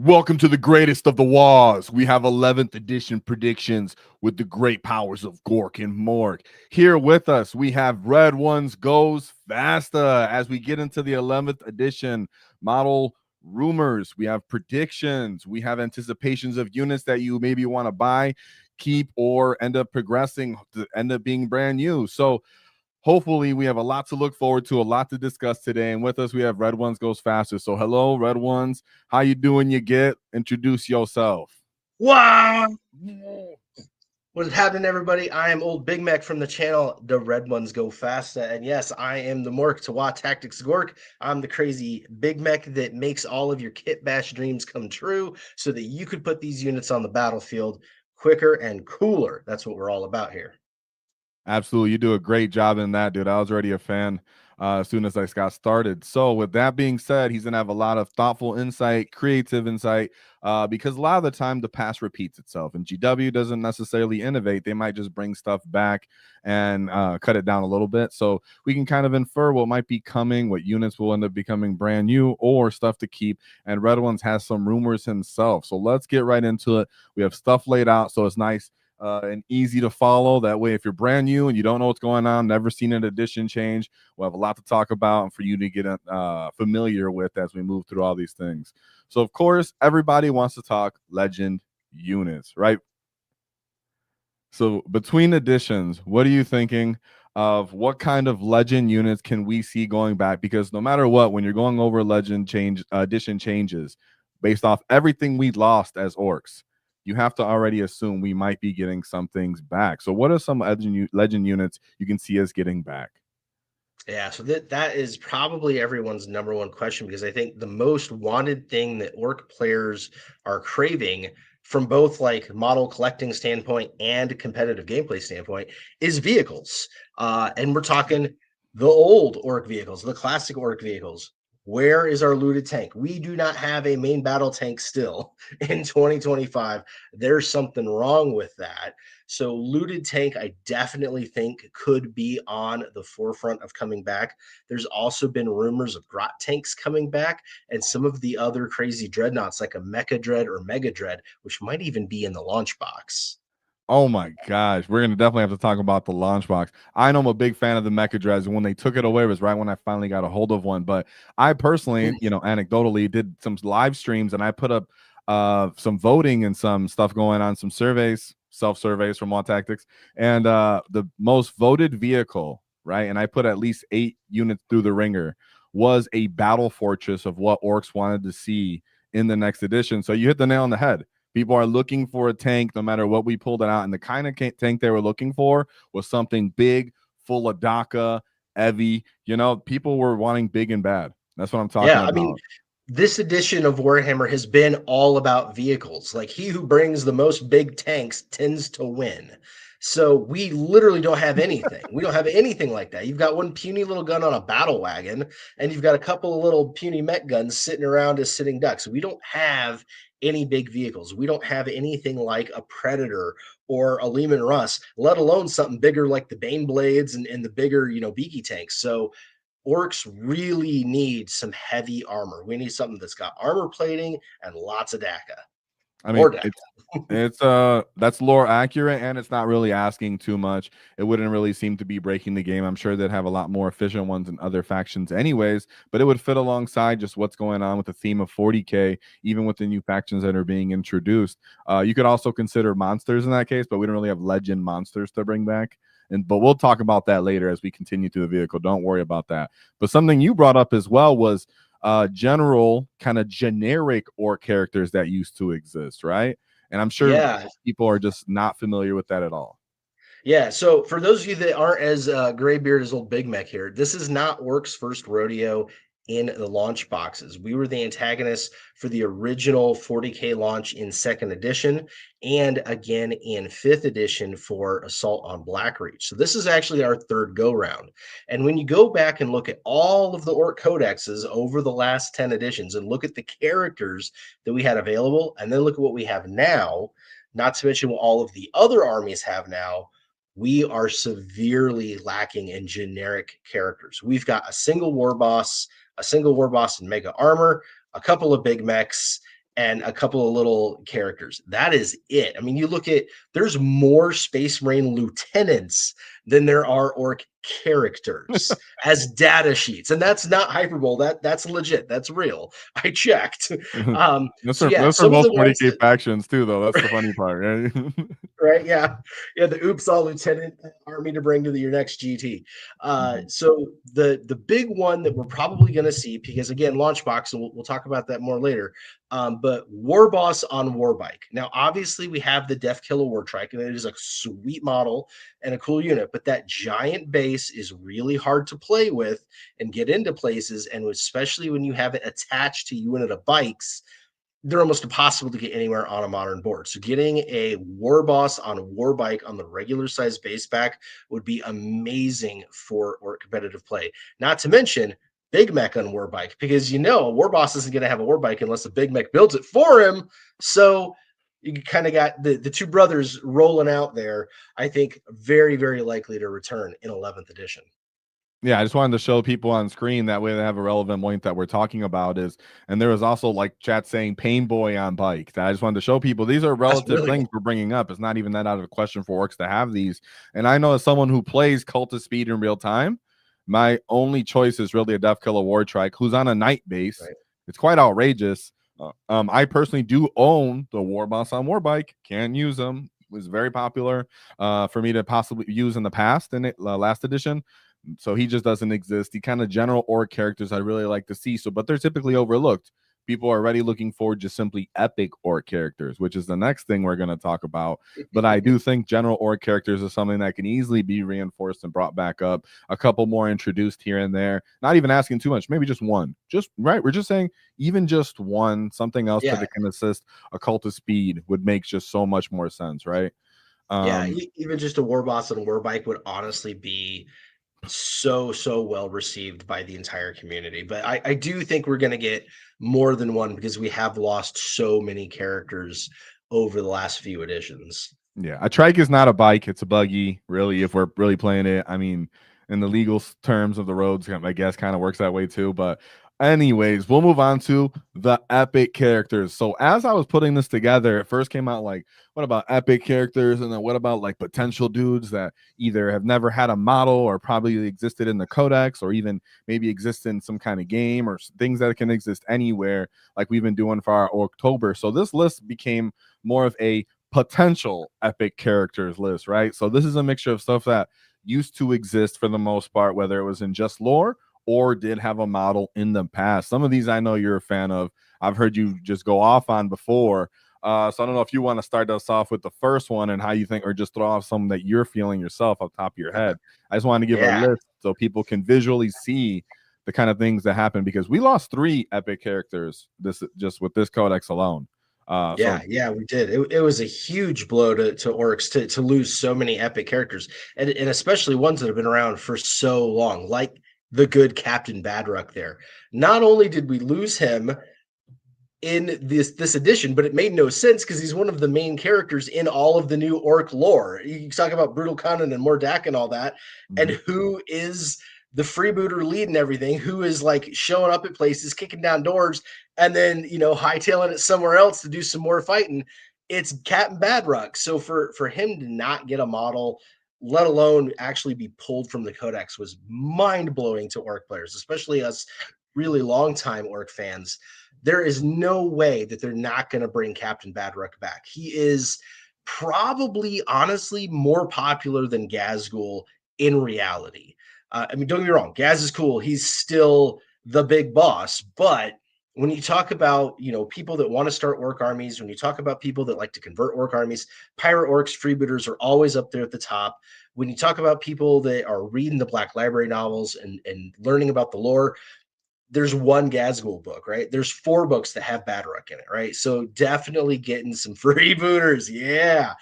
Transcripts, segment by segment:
Welcome to the greatest of the WAAAGH. We have 11th edition predictions with the great powers of Gork and Mork. Here with us, we have Red Wunz Go Fasta. As we get into the 11th edition model rumors, we have predictions, we have anticipations of units that you maybe want to buy, keep, or end up progressing to end up being brand new. So hopefully we have a lot to look forward to, a lot to discuss today. And with us, we have Red Wunz Goes Faster. So hello, Red Wunz. How you doing? Introduce yourself. Wow. What's happening, everybody? I am old Big Mac from the channel, The Red Wunz Go Fasta. And yes, I am the Mork to WAAAGH Tactics Gork. I'm the crazy Big Mac that makes all of your kit bash dreams come true so that you could put these units on the battlefield quicker and cooler. That's what we're all about here. Absolutely. You do a great job in that, dude. I was already a fan as soon as I got started. So with that being said, he's going to have a lot of thoughtful insight, creative insight, because a lot of the time the past repeats itself, and GW doesn't necessarily innovate. They might just bring stuff back and cut it down a little bit. So we can kind of infer what might be coming, what units will end up becoming brand new, or stuff to keep. And Red Wunz has some rumors himself. So let's get right into it. We have stuff laid out, so it's nice and easy to follow. That way, if you're brand new and you don't know what's going on, never seen an edition change, we'll have a lot to talk about and for you to get familiar with as we move through all these things. So, of course, everybody wants to talk legend units, right? So, between editions, what are you thinking of? What kind of legend units can we see going back? Because no matter what, when you're going over legend change edition changes, based off everything we lost as orcs, you have to already assume we might be getting some things back. So what are some legend units you can see us getting back? Yeah, so that is probably everyone's number one question, because I think the most wanted thing that orc players are craving from both like model collecting standpoint and competitive gameplay standpoint is vehicles. And we're talking the old orc vehicles, the classic orc vehicles. Where is our looted tank? We do not have a main battle tank still in 2025. There's something wrong with that. So looted tank, I definitely think could be on the forefront of coming back. There's also been rumors of Grot tanks coming back and some of the other crazy dreadnoughts like a Mecha Dread or Mega Dread, which might even be in the launch box. Oh my gosh, we're gonna definitely have to talk about the launch box. I know I'm a big fan of the Mecha Dreads, and when they took it away, it was right when I finally got a hold of one. But I personally, anecdotally, did some live streams, and I put up some voting and some stuff going on, some surveys, self-surveys from WAAAGH Tactics, and the most voted vehicle, right? And I put at least 8 units through the ringer, was a battle fortress of what orcs wanted to see in the next edition. So you hit the nail on the head. People are looking for a tank no matter what we pulled it out. And the kind of tank they were looking for was something big, full of DACA, heavy. People were wanting big and bad. That's what I'm talking about. I mean, this edition of Warhammer has been all about vehicles. Like, he who brings the most big tanks tends to win. So we literally don't have anything. We don't have anything like that. You've got one puny little gun on a battle wagon, and you've got a couple of little puny mech guns sitting around as sitting ducks. We don't have any big vehicles. We don't have anything like a Predator or a Lehman Russ, let alone something bigger like the Bane Blades and the bigger, beaky tanks. So orcs really need some heavy armor. We need something that's got armor plating and lots of DACA. I mean, it's that's lore accurate, and it's not really asking too much. It wouldn't really seem to be breaking the game. I'm sure they'd have a lot more efficient ones in other factions anyways, but it would fit alongside just what's going on with the theme of 40K, even with the new factions that are being introduced. You could also consider monsters in that case, but we don't really have legend monsters to bring back. But we'll talk about that later as we continue through the vehicle. Don't worry about that. But something you brought up as well was general kind of generic orc characters that used to exist, right? And I'm sure people are just not familiar with that at all. Yeah, so for those of you that aren't as graybeard as old Big Mac here, this is not Orcs' first rodeo in the launch boxes. We were the antagonists for the original 40K launch in 2nd edition, and again in 5th edition for Assault on Blackreach. So this is actually our 3rd go-round. And when you go back and look at all of the Orc codexes over the last 10 editions and look at the characters that we had available, and then look at what we have now, not to mention what all of the other armies have now, we are severely lacking in generic characters. We've got a single war boss in mega armor, a couple of big mechs, and a couple of little characters. That is it. I mean, you look at there's more Space Marine lieutenants than there are Orc characters as data sheets, and that's not hyperbole. That's legit. That's real. I checked. So yeah, That's for some of most the ones 40K that factions too, though. That's the funny part, right? right? Yeah, yeah. The oops, all lieutenant army to bring to your next GT. Mhm. So the big one that we're probably going to see, because again, Launchbox, and we'll talk about that more later. But War Boss on Warbike. Now, obviously, we have the Death Killer War Trike, and it is a sweet model and a cool unit. But that giant base is really hard to play with and get into places, and especially when you have it attached to unit of bikes, they're almost impossible to get anywhere on a modern board. So getting a War Boss on a War Bike on the regular size base back would be amazing for or competitive play. Not to mention Big Mech on War Bike, because a War Boss isn't going to have a War Bike unless a Big Mech builds it for him. So you kind of got the two brothers rolling out there. I think very, very likely to return in 11th edition. Yeah, I just wanted to show people on screen that way they have a relevant point that we're talking about is, and there was also like chat saying Pain Boy on bike. I just wanted to show people these are That's relative really things cool. we're bringing up. It's not even that out of the question for Orcs to have these. And I know as someone who plays Cult of Speed in real time, my only choice is really a Death Killer War Trike who's on a night base. Right. It's quite outrageous. I personally do own the War Boss on War Bike. Can use them. Was very popular for me to possibly use in the past in last edition. So he just doesn't exist. The kind of general orc characters I really like to see. So, but they're typically overlooked. People are already looking forward to simply epic orc characters, which is the next thing we're going to talk about. But I do think general orc characters is something that can easily be reinforced and brought back up. A couple more introduced here and there. Not even asking too much. Maybe just one. Just right. We're just saying even just one, something else Yeah. that can assist a Cult of Speed would make just so much more sense, right? Yeah. Even just a War Boss and a War Bike would honestly be so well received by the entire community. But I do think we're going to get more than one because we have lost so many characters over the last few editions. Yeah, a trike is not a bike; it's a buggy. Really, if we're really playing it, I mean, in the legal terms of the roads, I guess kind of works that way too. But anyways, we'll move on to the epic characters. So as I was putting this together, it first came out like, what about epic characters, and then what about like potential dudes that either have never had a model or probably existed in the codex, or even maybe exist in some kind of game, or things that can exist anywhere, like we've been doing for our October. So this list became more of a potential epic characters list, right? So this is a mixture of stuff that used to exist for the most part, whether it was in just lore or did have a model in the past. Some of these I know you're a fan of. I've heard you just go off on before. So I don't know if you want to start us off with the first one and how you think, or just throw off something that you're feeling yourself off top of your head. I just want to give a Yeah. list so people can visually see the kind of things that happen, because we lost 3 epic characters this just with this codex alone. Yeah, yeah, we did. It was a huge blow to Orcs to lose so many epic characters, and especially ones that have been around for so long, like the good Captain Badruck there. Not only did we lose him in this edition, but it made no sense because he's one of the main characters in all of the new Orc lore. You talk about Brutal Conan and Mordak and all that, and mhm. who is the freebooter lead and everything, who is like showing up at places, kicking down doors, and then hightailing it somewhere else to do some more fighting. It's Captain Badruck. So for him to not get a model, let alone actually be pulled from the codex, was mind blowing to Orc players, especially us really long time Orc fans. There is no way that they're not going to bring Captain Badruck back. He is probably, honestly, more popular than Gazgul in reality. I mean, don't get me wrong, Gaz is cool. He's still the big boss. But when you talk about, people that want to start orc armies, when you talk about people that like to convert orc armies, pirate orcs, freebooters are always up there at the top. When you talk about people that are reading the Black Library novels and learning about the lore, there's one Gazgul book, right? There's 4 books that have Badruck in it, right? So definitely getting some freebooters. Yeah.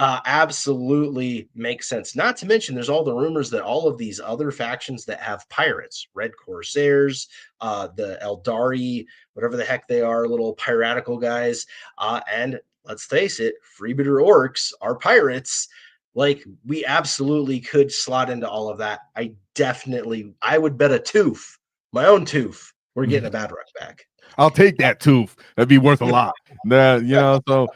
Absolutely makes sense. Not to mention, there's all the rumors that all of these other factions that have pirates, Red Corsairs, the Eldari, whatever the heck they are, little piratical guys, and let's face it, freebooter orcs are pirates. Like, we absolutely could slot into all of that. I would bet a tooth, my own tooth, We're getting a Badrock back. I'll take that tooth. That'd be worth a lot. So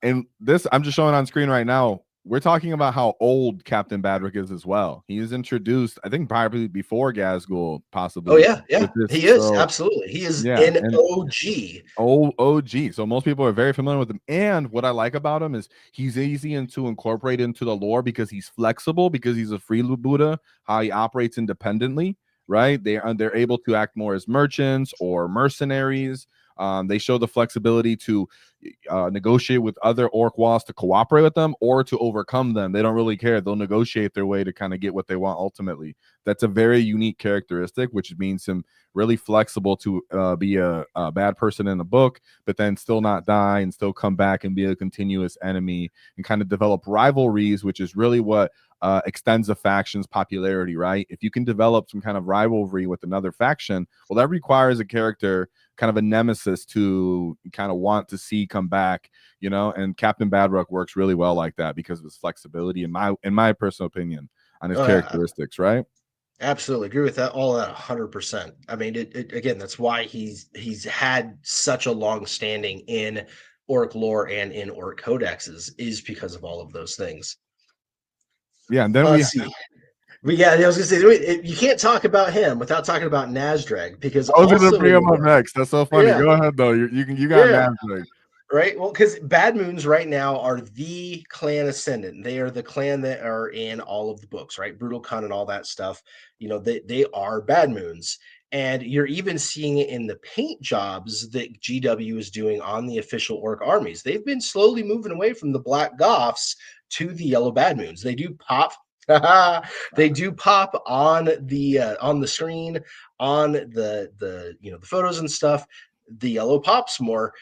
and this I'm just showing on screen right now. We're talking about how old Captain Badrick is as well. He was introduced, I think, probably before Gazgul, possibly. Oh yeah, with this. he is So, absolutely. He is yeah, an and OG. OG. So most people are very familiar with him. And what I like about him is he's easy to incorporate into the lore because he's flexible, because he's a freebooter, how he operates independently, right? They're able to act more as merchants or mercenaries. They show the flexibility to negotiate with other orc walls to cooperate with them or to overcome them. They don't really care. They'll negotiate their way to kind of get what they want ultimately. That's a very unique characteristic, which means him really flexible to be a bad person in the book, but then still not die and still come back and be a continuous enemy and kind of develop rivalries, which is really what extends a faction's popularity, right? If you can develop some kind of rivalry with another faction, well, that requires a character, kind of a nemesis to kind of want to see come back, and Captain Badrock works really well like that because of his flexibility, in my personal opinion, on his characteristics, right? Absolutely agree with that. All that 100%. I mean, it again, that's why he's had such a long standing in orc lore and in orc codexes, is because of all of those things. Yeah, and then Let's see. I was gonna say you can't talk about him without talking about Nazdrag, because I was going to also bring him up next. That's so funny. yeah, Go ahead though. You got Nazdrag. right. Well, because Bad Moons right now are the clan ascendant. They are the clan that are in all of the books, right? Brutal Khan and all that stuff. They are Bad Moons. And you're even seeing it in the paint jobs that GW is doing on the official orc armies. They've been slowly moving away from the black goths to the yellow Bad Moons. They do pop. They do pop on the screen, on the photos and stuff. The yellow pops more.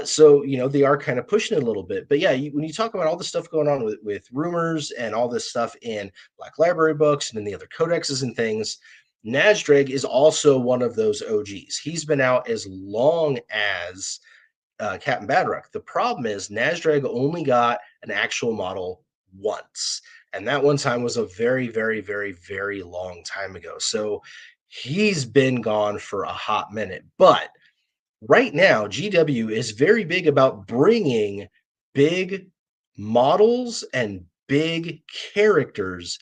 So they are kind of pushing it a little bit. But yeah, when you talk about all the stuff going on with rumors and all this stuff in Black Library books and in the other codexes and things, Nazdrag is also one of those OGs. He's been out as long as Captain Badrock. The problem is Nazdrag only got an actual model once, and that one time was a very, very, very, very long time ago. So he's been gone for a hot minute. But right now, GW is very big about bringing big models and big characters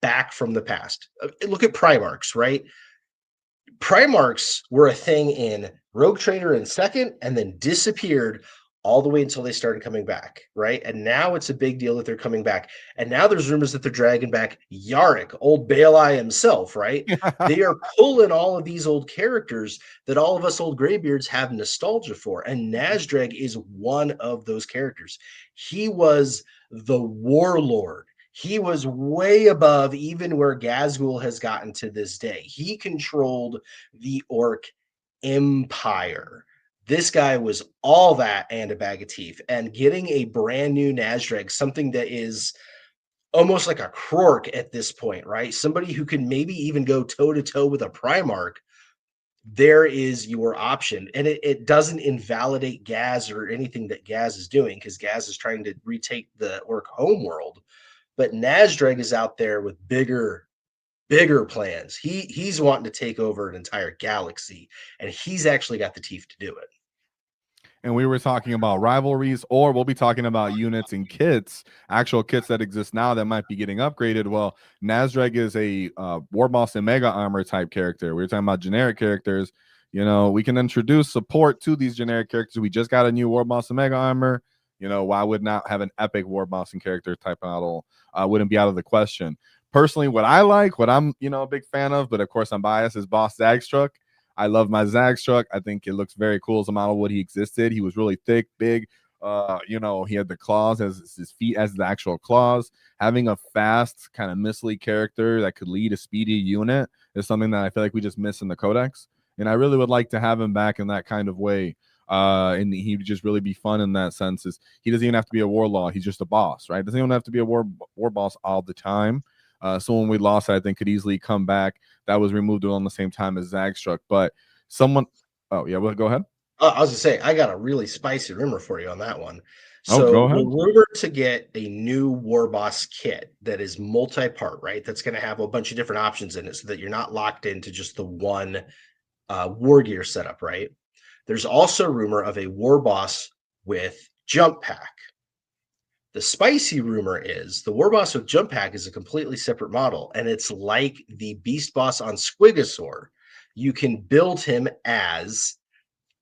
back from the past. Look at Primarchs, right? Primarchs were a thing in Rogue Trader in second and then disappeared all the way until they started coming back, right? And now it's a big deal that they're coming back. And now there's rumors that they're dragging back Yarick, old Baelai himself, right? They are pulling all of these old characters that all of us old graybeards have nostalgia for. And Nazdrag is one of those characters. He was the warlord. He was way above even where Gazgul has gotten to this day. He controlled the orc empire. This guy was all that and a bag of teeth. And getting a brand new Nazdrag, something that is almost like a Krork at this point, right? Somebody who can maybe even go toe to toe with a Primarch. There is your option. And it doesn't invalidate Gaz or anything that Gaz is doing, because Gaz is trying to retake the orc homeworld. But Nazdrag is out there with bigger plans. He's wanting to take over an entire galaxy, and he's actually got the teeth to do it. And we were talking about rivalries, or we'll be talking about units and kits, actual kits that exist now that might be getting upgraded. Well, Nazdrag is a War Boss and Mega Armor type character. We were talking about generic characters. We can introduce support to these generic characters. We just got a new War Boss and Mega Armor. Why would not have an epic War Boss and character type model? Wouldn't be out of the question. Personally, what I'm a big fan of, but of course I'm biased, is Boss Zagstruck. I love my Zagstruck. I think it looks very cool as a model when he existed. He was really thick, big. He had the claws as his feet as the actual claws. Having a fast, kind of missly character that could lead a speedy unit is something that I feel like we just miss in the Codex. And I really would like to have him back in that kind of way. And he would just really be fun in that sense. Is he doesn't even have to be a warlord. He's just a boss, right? Doesn't even have to be a war boss all the time. Someone we lost, I think, could easily come back. That was removed around the same time as Zagstruck. But someone, oh yeah, well, go ahead. I was gonna say, I got a really spicy rumor for you on that one. So go ahead. We're rumored to get a new War Boss kit that is multi-part, right? That's going to have a bunch of different options in it, so that you're not locked into just the one war gear setup, right? There's also rumor of a war boss with jump pack. The spicy rumor is the war boss with jump pack is a completely separate model, and it's like the beast boss on Squigosaur. You can build him as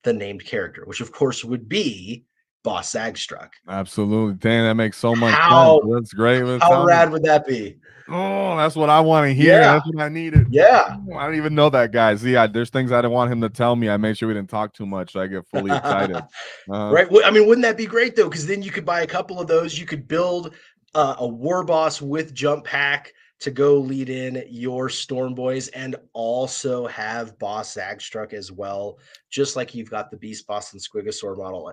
the named character, which of course would be Boss Zagstruck. Absolutely. Dang, that makes so much sense. How That's great. how rad would that be? Oh, that's what I want to hear. Yeah, That's what I needed. yeah. Oh, I don't even know that guy. See, there's things I didn't want him to tell me. I made sure we didn't talk too much, so I get fully excited. Right. Well, I mean, wouldn't that be great though? Because then you could buy a couple of those. You could build a war boss with jump pack to go lead in your Storm Boys, and also have Boss Zagstruck as well, just like you've got the Beast Boss and Squigosaur model.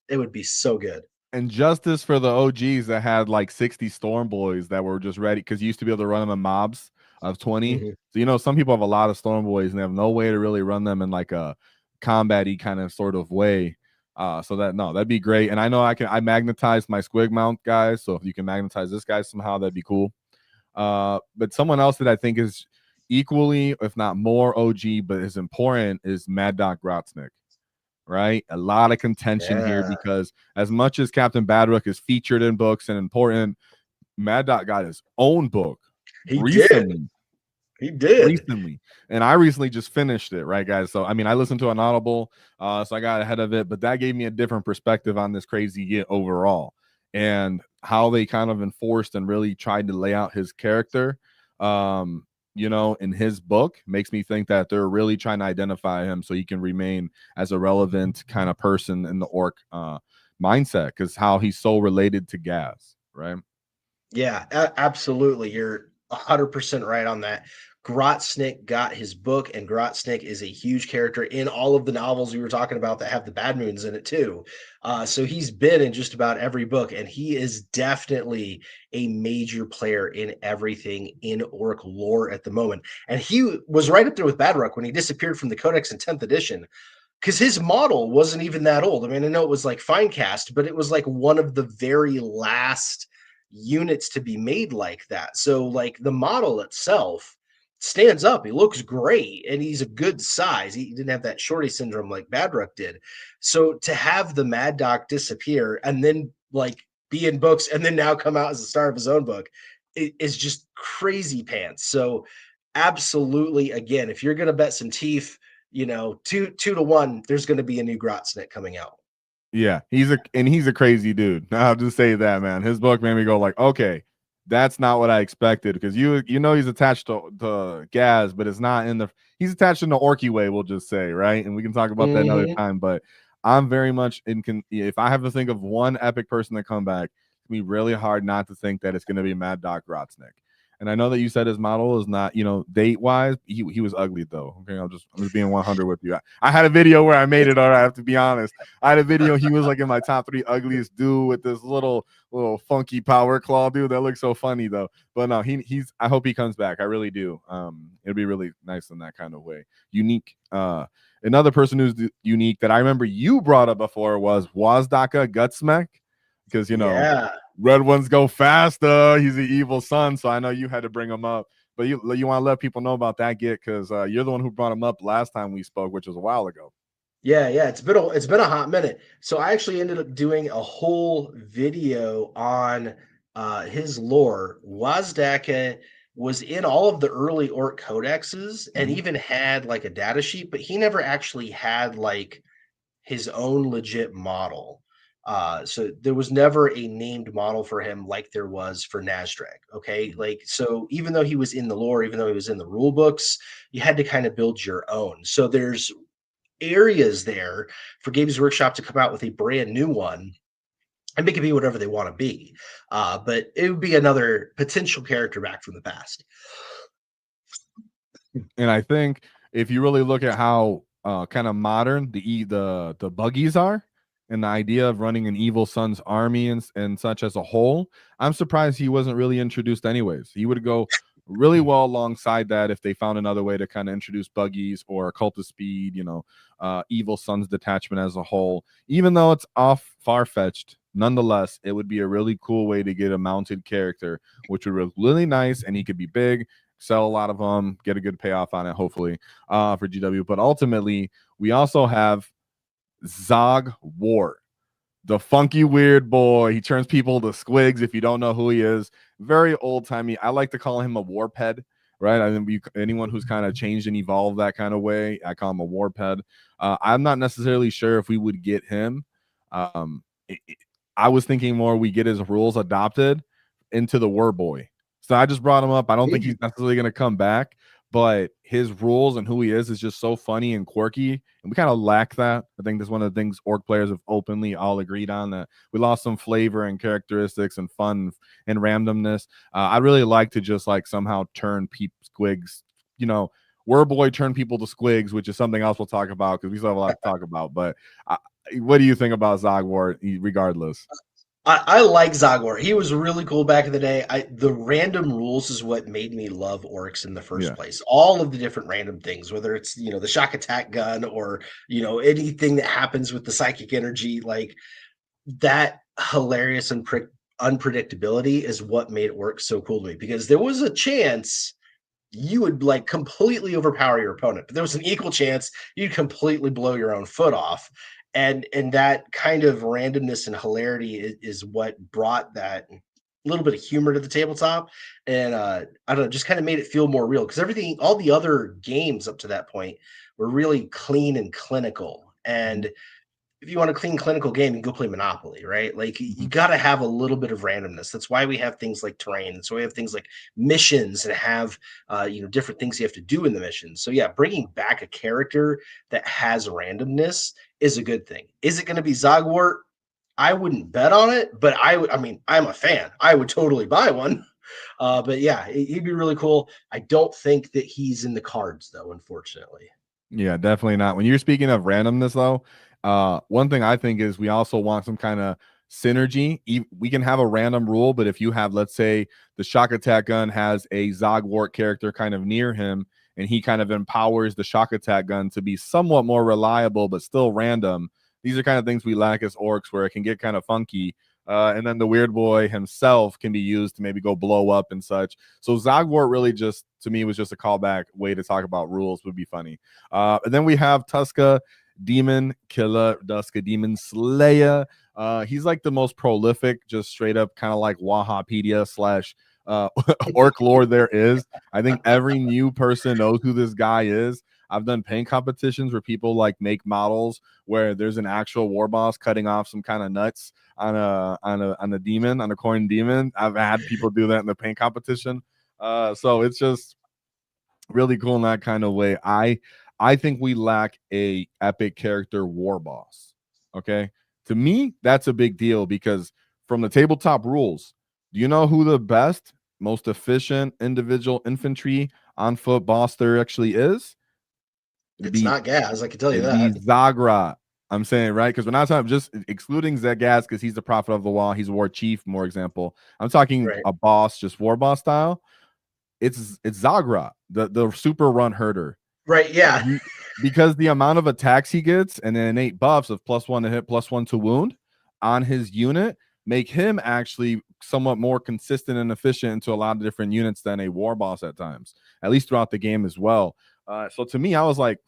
It would be so good. And justice for the OGs that had like 60 Storm Boys that were just ready, because you used to be able to run them in mobs of 20. Mm-hmm. So, you know, some people have a lot of Storm Boys and they have no way to really run them in like a combat-y kind of sort of way. So that'd be great. And I know I magnetized my Squig mount, guys. So if you can magnetize this guy somehow, that'd be cool. But someone else that I think is equally, if not more OG, but is important is Mad Doc Grotznick. Right, a lot of contention here, because as much as Captain Badrook is featured in books and important, Mad Dog got his own book recently. He did. And I recently just finished it, right, guys? So I mean, I listened to an Audible, so I got ahead of it, but that gave me a different perspective on this crazy Git overall, and how they kind of enforced and really tried to lay out his character. You know, in his book, makes me think that they're really trying to identify him so he can remain as a relevant kind of person in the orc mindset, because how he's so related to Gaz, right? Yeah, absolutely. You're 100% right on that. Grotsnick got his book, and Grotsnick is a huge character in all of the novels we were talking about that have the Bad Moons in it too. So he's been in just about every book, and he is definitely a major player in everything in Orc lore at the moment. And he was right up there with Badrook when he disappeared from the Codex in 10th edition, because his model wasn't even that old. I mean, I know it was like Finecast, but it was like one of the very last units to be made like that. So like the model itself stands up. He looks great, and he's a good size. He didn't have that shorty syndrome like Badrook did. So to have the Mad Doc disappear and then like be in books and then now come out as a star of his own book is just crazy pants. So absolutely, again, if you're gonna bet some teeth, you know, 2-1, there's gonna be a new Grotsnick coming out. Yeah, he's a crazy dude. I'll just say that, man. His book made me go like, okay, that's not what I expected, because you know he's attached to Gaz, but it's not in the he's attached in the Orky way, we'll just say, right? And we can talk about that another time. But I'm very much if I have to think of one epic person to come back, it's gonna be really hard not to think that it's gonna be Mad Doc Grotznick. And I know that you said his model is not, you know, date wise. He was ugly though. Okay, I'm just being 100 with you. I had a video where I made it. All right, I have to be honest. I had a video. He was like in my top 3 ugliest dude with this little funky power claw dude that looks so funny though. But no, he's. I hope he comes back. I really do. It'd be really nice in that kind of way. Unique. Another person who's unique that I remember you brought up before was Wazdaka Gutsmek, because you know. Red Wunz Go Fasta. He's the evil son, so I know you had to bring him up. But you want to let people know about that Git, because you're the one who brought him up last time we spoke, which was a while ago. Yeah, it's been a hot minute. So I actually ended up doing a whole video on his lore. Wazdaka was in all of the early Orc codexes and even had like a data sheet, but he never actually had like his own legit model. So there was never a named model for him like there was for Nazdreg. Okay. Like, so even though he was in the lore, even though he was in the rule books, you had to kind of build your own. So there's areas there for Games Workshop to come out with a brand new one and make it be whatever they want to be. But it would be another potential character back from the past. And I think if you really look at how kind of modern the buggies are, and the idea of running an evil son's army and such as a whole, I'm surprised he wasn't really introduced anyways. He would go really well alongside that if they found another way to kind of introduce buggies or cult of speed, you know, evil son's detachment as a whole. Even though it's off far-fetched, nonetheless, it would be a really cool way to get a mounted character, which would look really nice, and he could be big, sell a lot of them, get a good payoff on it, hopefully, for GW. But ultimately, we also have Zog Wart, the funky weird boy. He turns people to squigs. If you don't know who he is, very old timey. I like to call him a warp head, right? I think anyone who's kind of changed and evolved that kind of way, I call him a warp head. I'm not necessarily sure if we would get him. I was thinking more we get his rules adopted into the Word Boy. So I just brought him up. I don't think he's necessarily going to come back, but his rules and who he is just so funny and quirky, and we kind of lack that. I think that's one of the things Orc players have openly all agreed on, that we lost some flavor and characteristics and fun and randomness. I really like to just like somehow turn squigs, Word Boy turn people to squigs, which is something else we'll talk about because we still have a lot to talk about. But what do you think about Zog Wart regardless? I like Zagor. He was really cool back in the day. The random rules is what made me love Orcs in the first place. All of the different random things, whether it's the shock attack gun or anything that happens with the psychic energy, like that hilarious and unpredictability is what made Orcs so cool to me. Because there was a chance you would like completely overpower your opponent, but there was an equal chance you'd completely blow your own foot off. And that kind of randomness and hilarity is what brought that little bit of humor to the tabletop. And I don't know, just kind of made it feel more real, because all the other games up to that point were really clean and clinical. And if you want a clean clinical game, you go play Monopoly, right? Like you got to have a little bit of randomness. That's why we have things like terrain. So we have things like missions and have different things you have to do in the missions. So yeah, bringing back a character that has randomness is a good thing. Is it going to be Zogwart? I wouldn't bet on it, but I mean, I'm a fan. I would totally buy one. But yeah, he'd be really cool. I don't think that he's in the cards though, unfortunately. Yeah, definitely not. When you're speaking of randomness, though, one thing I think is we also want some kind of synergy. We can have a random rule, but if you have, let's say, the shock attack gun has a Zogwart character kind of near him, and he kind of empowers the shock attack gun to be somewhat more reliable, but still random. These are kind of things we lack as Orcs, where it can get kind of funky. And then the weird boy himself can be used to maybe go blow up and such. So Zogwart really just, to me, was just a callback way to talk about rules. Would be funny. And then we have Tuska, Demon Killer, Tuska, Demon Slayer. He's like the most prolific, just straight up kind of like Wahapedia / Orc lore there is. I think every new person knows who this guy is. I've done paint competitions where people like make models where there's an actual war boss cutting off some kind of nuts on a demon, on a coin demon. I've had people do that in the paint competition. So it's just really cool in that kind of way. I think we lack a epic character war boss. Okay. To me, that's a big deal, because from the tabletop rules, do you know who the best, most efficient individual infantry on foot boss there actually is? It's not Gaz, I can tell you It'd that. be Zagra. I'm saying, right? Because we're not talking just excluding Zagaz because he's the prophet of the wall. He's a war chief, more example. I'm talking a boss, just war boss style. It's Zagra, the super run herder. Right, yeah. Because the amount of attacks he gets and then innate buffs of +1 to hit, +1 to wound on his unit make him actually somewhat more consistent and efficient into a lot of different units than a war boss at times, at least throughout the game as well. So to me, I was like,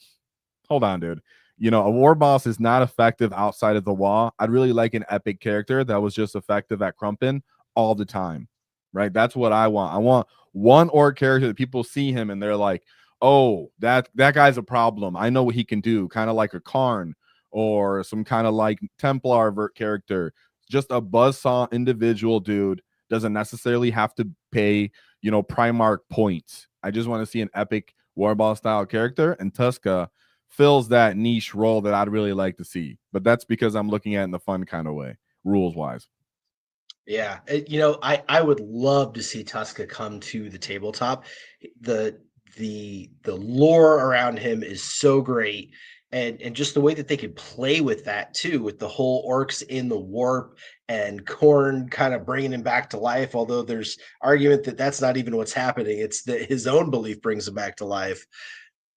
hold on, dude. A war boss is not effective outside of the wall. I'd really like an epic character that was just effective at Crumpin all the time, right? That's what I want. I want one Orc character that people see him and they're like, oh, that guy's a problem. I know what he can do. Kind of like a Karn or some kind of like Templar vert character. Just a buzzsaw individual dude. Doesn't necessarily have to pay, Primarch points. I just want to see an epic Warball style character, and Tuska fills that niche role that I'd really like to see. But that's because I'm looking at it in the fun kind of way, rules wise. Yeah, I would love to see Tuska come to the tabletop. The lore around him is so great, and just the way that they could play with that too, with the whole Orcs in the warp and Korn kind of bringing him back to life. Although there's argument that that's not even what's happening; it's that his own belief brings him back to life.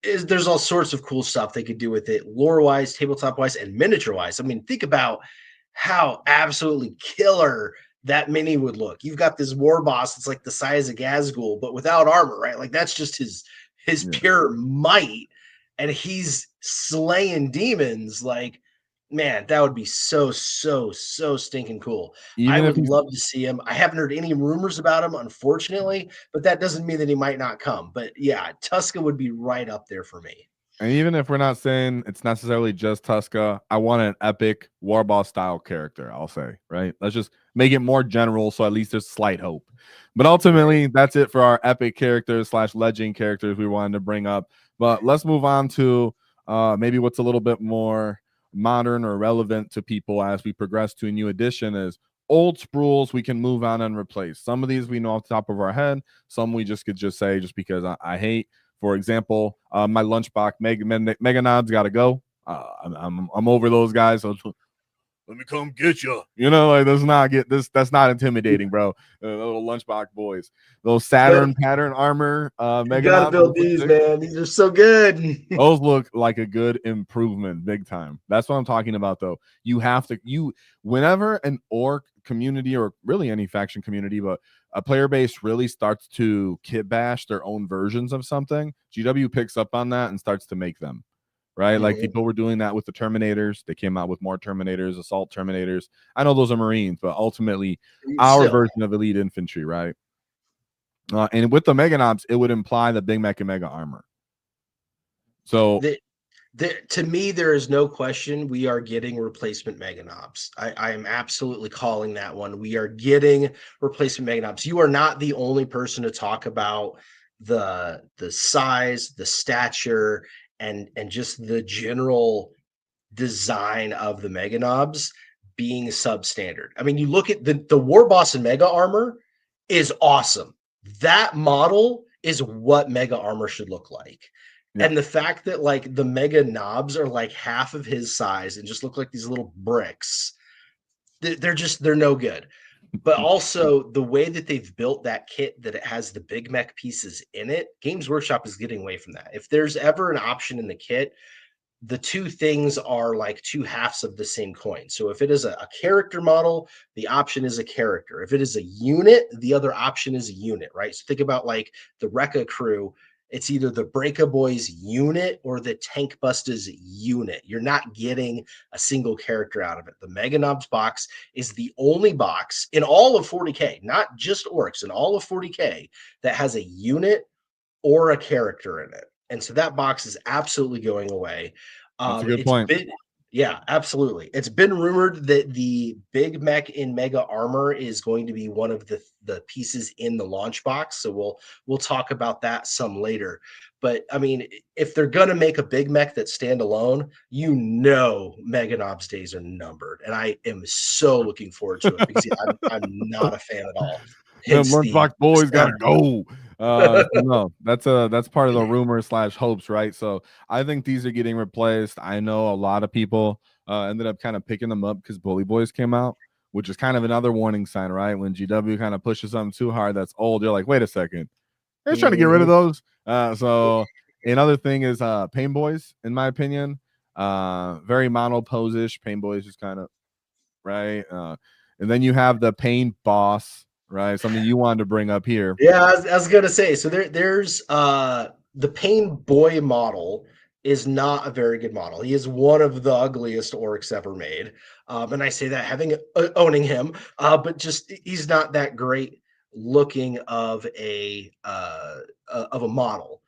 There's all sorts of cool stuff they could do with it, lore wise, tabletop wise, and miniature wise. I mean, think about how absolutely killer that mini would look. You've got this war boss that's like the size of Gazgul, but without armor, right? Like that's just his Yeah. pure might, and he's slaying demons. Like, man, that would be so stinking cool. I Even if would he's love to see him. I haven't heard any rumors about him, unfortunately, but that doesn't mean that he might not come. But yeah, Tuska would be right up there for me. And even if we're not saying it's necessarily just Tuska, I want an epic Warboss style character, I'll say, right? Let's just make it more general so at least there's slight hope. But ultimately, that's it for our epic characters / legend characters we wanted to bring up. But let's move on to maybe what's a little bit more modern or relevant to people as we progress to a new edition is old spruels we can move on and replace. Some of these we know off the top of our head. Some we just could just say just because I hate. For example, my lunchbox Mega Nod's got to go. I'm over those guys. So let me come get you. You know, like let's not get this. That's not intimidating, bro. Little lunchbox boys. Those Saturn pattern armor You Mega got to Nods build look these, sick. man. These are so good. Those look like a good improvement, big time. That's what I'm talking about, though. You have to whenever an orc community or really any faction community, but a player base really starts to kit bash their own versions of something, GW picks up on that and starts to make them. Right, like people were doing that with the Terminators. They came out with more Terminators, assault Terminators. I know those are Marines, but ultimately, our Still, version of elite infantry, right? And with the Mega Knobs, it would imply the Big Mech and Mega armor. So to me, there is no question we are getting replacement Mega Knobs. I am absolutely calling that one. We are getting replacement Mega Knobs. You are not the only person to talk about the size, the stature, and just the general design of the Mega Knobs being substandard. I mean, you look at the War Boss and Mega Armor is awesome. That model is what Mega Armor should look like. yeah. And the fact that like the Mega Knobs are like half of his size and just look like these little bricks, they're no good. But also the way that they've built that kit, that it has the Big Mech pieces in it, Games Workshop is getting away from that. If there's ever an option in the kit, the two things are like two halves of the same coin. So if it is a character model, the option is a character. If it is a unit, the other option is a unit, right? So think about like the Rekka crew. It's either the Breaka Boys unit or the Tank Busters unit. You're not getting a single character out of it. The Mega Knobs box is the only box in all of 40K, not just Orks, in all of 40K that has a unit or a character in it. And so that box is absolutely going away. That's a good It's point. been, yeah, absolutely. It's been rumored that the Big Mech in Mega Armor is going to be one of the pieces in the launch box. So we'll talk about that some later. But I mean, if they're gonna make a Big Mech that stand alone, you know Mega Knobs days are numbered, and I am so looking forward to it because yeah, I'm not a fan at all. Them Hence lunchbox the boys gotta Saturn. go. So no, that's part of the rumor / hopes, right? So I think these are getting replaced. I know a lot of people ended up kind of picking them up because Bully Boys came out, which is kind of another warning sign, right? When GW kind of pushes something too hard that's old, you're like, wait a second, they're trying to get rid of those. So another thing is Pain Boys, in my opinion, very mono pose-ish. Pain Boys just kind of right, and then you have the Pain Boss, right? Something you wanted to bring up here. Yeah, I was gonna say. So there's the Pain Boy model is not a very good model. He is one of the ugliest orcs ever made, and I say that having owning him, but just he's not that great looking of a model.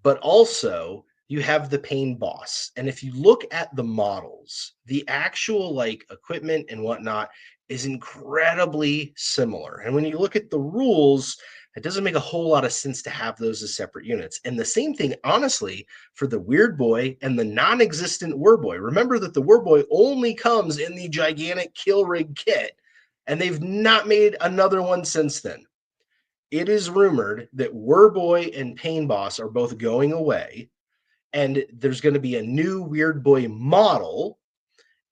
But also you have the Pain Boss, and if you look at the models, the actual like equipment and whatnot is incredibly similar. And when you look at the rules, it doesn't make a whole lot of sense to have those as separate units. And the same thing, honestly, for the Weird Boy and the non-existent War Boy. Remember that the War Boy only comes in the gigantic kill rig kit, and they've not made another one since then. It is rumored that War Boy and Pain Boss are both going away, and there's going to be a new Weird Boy model,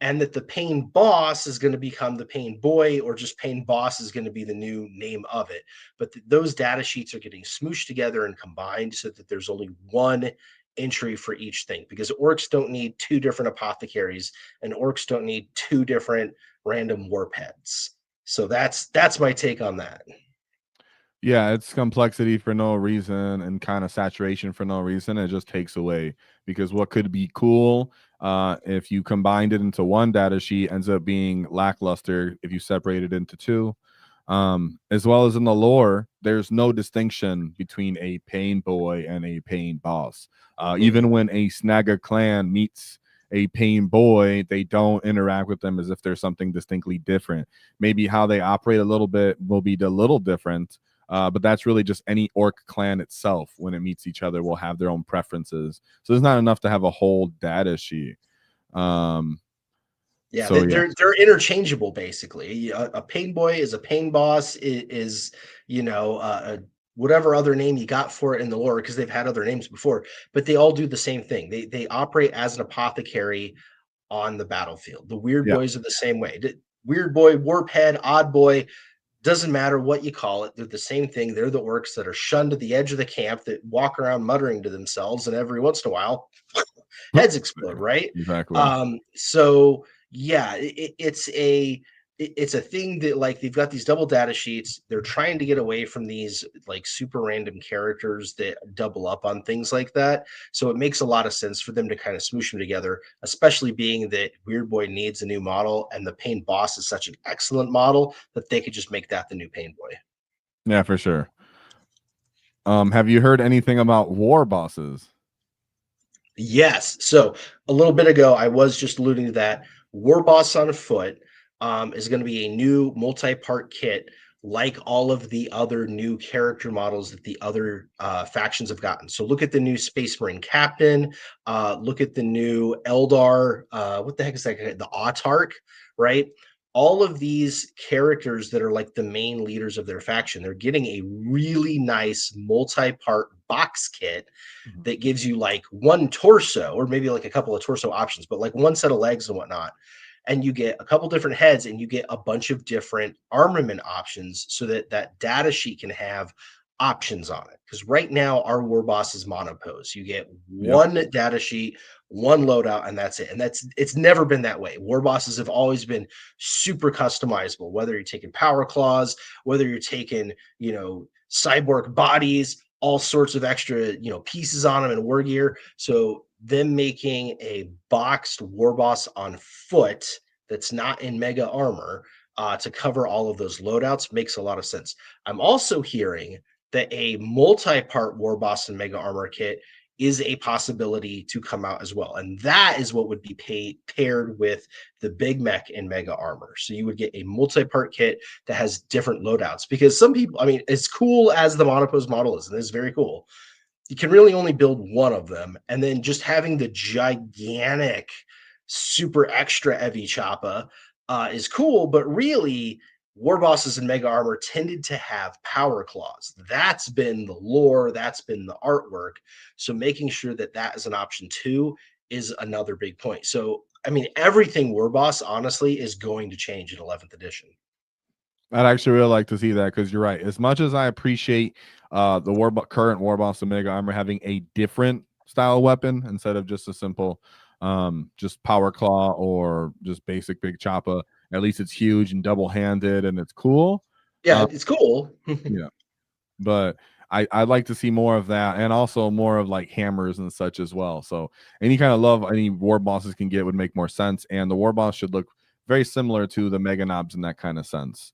and that the Pain Boss is going to become the Pain Boy, or just Pain Boss is going to be the new name of it. But those data sheets are getting smooshed together and combined so that there's only one entry for each thing, because orcs don't need two different apothecaries and orcs don't need two different random warp heads. So that's my take on that. Yeah, it's complexity for no reason and kind of saturation for no reason. It just takes away, because what could be cool, if you combined it into one data sheet, ends up being lackluster if you separate it into two. As well as in the lore, there's no distinction between a pain boy and a pain boss. Even when a Snagga clan meets a pain boy, they don't interact with them as if there's something distinctly different. Maybe how they operate a little bit will be a little different, but that's really just any orc clan itself. When it meets each other, will have their own preferences. So there's not enough to have a whole data sheet. Yeah, So yeah, they're interchangeable basically. A pain boy is a pain boss is whatever other name you got for it in the lore, because they've had other names before, but they all do the same thing. They operate as an apothecary on the battlefield. The weird yeah, boys are the same way. Weird boy, warp head, odd boy, doesn't matter what you call it. They're the same thing. They're the orcs that are shunned at the edge of the camp that walk around muttering to themselves, and every once in a while, heads explode, right? exactly. So yeah, it's a thing that, like, they've got these double data sheets. They're trying to get away from these like super random characters that double up on things like that. So it makes a lot of sense for them to kind of smoosh them together, especially being that Weird Boy needs a new model and the Pain Boss is such an excellent model that they could just make that the new Pain Boy. Yeah, for sure. Have you heard anything about war bosses? Yes. So a little bit ago, I was just alluding to that. War Boss on Foot is going to be a new multi-part kit, like all of the other new character models that the other factions have gotten. So look at the new Space Marine Captain. Look at the new Eldar. What the heck is that? The Autarch, right? All of these characters that are like the main leaders of their faction, they're getting a really nice multi-part box kit that gives you like one torso, or maybe like a couple of torso options, but like one set of legs and whatnot. And you get a couple different heads, and you get a bunch of different armament options, so that that data sheet can have options on it. Because right now our war boss is monopose. You get Yep. one data sheet, one loadout, and that's it. And it's never been that way. War bosses have always been super customizable, whether you're taking power claws, whether you're taking, cyborg bodies, all sorts of extra, pieces on them and war gear. So them making a boxed war boss on foot that's not in mega armor to cover all of those loadouts makes a lot of sense. I'm also hearing that a multi-part war boss and mega armor kit is a possibility to come out as well, and that is what would be paired with the big mech and mega armor. So you would get a multi-part kit that has different loadouts, because some people, I mean, as cool as the monopose model is, and it's very cool, you can really only build one of them. And then just having the gigantic, super extra heavy choppa is cool, but really, war bosses and mega armor tended to have power claws. That's been the lore, that's been the artwork. So making sure that that is an option too is another big point. So I mean, everything war boss honestly is going to change in 11th edition. I'd actually really like to see that, because you're right. As much as I appreciate the current war boss Omega armor having a different style weapon instead of just a simple just power claw or just basic big choppa, at least it's huge and double handed and it's cool. Yeah, it's cool. Yeah, but I'd like to see more of that, and also more of like hammers and such as well. So any kind of love any war bosses can get would make more sense, and the war boss should look very similar to the mega knobs in that kind of sense.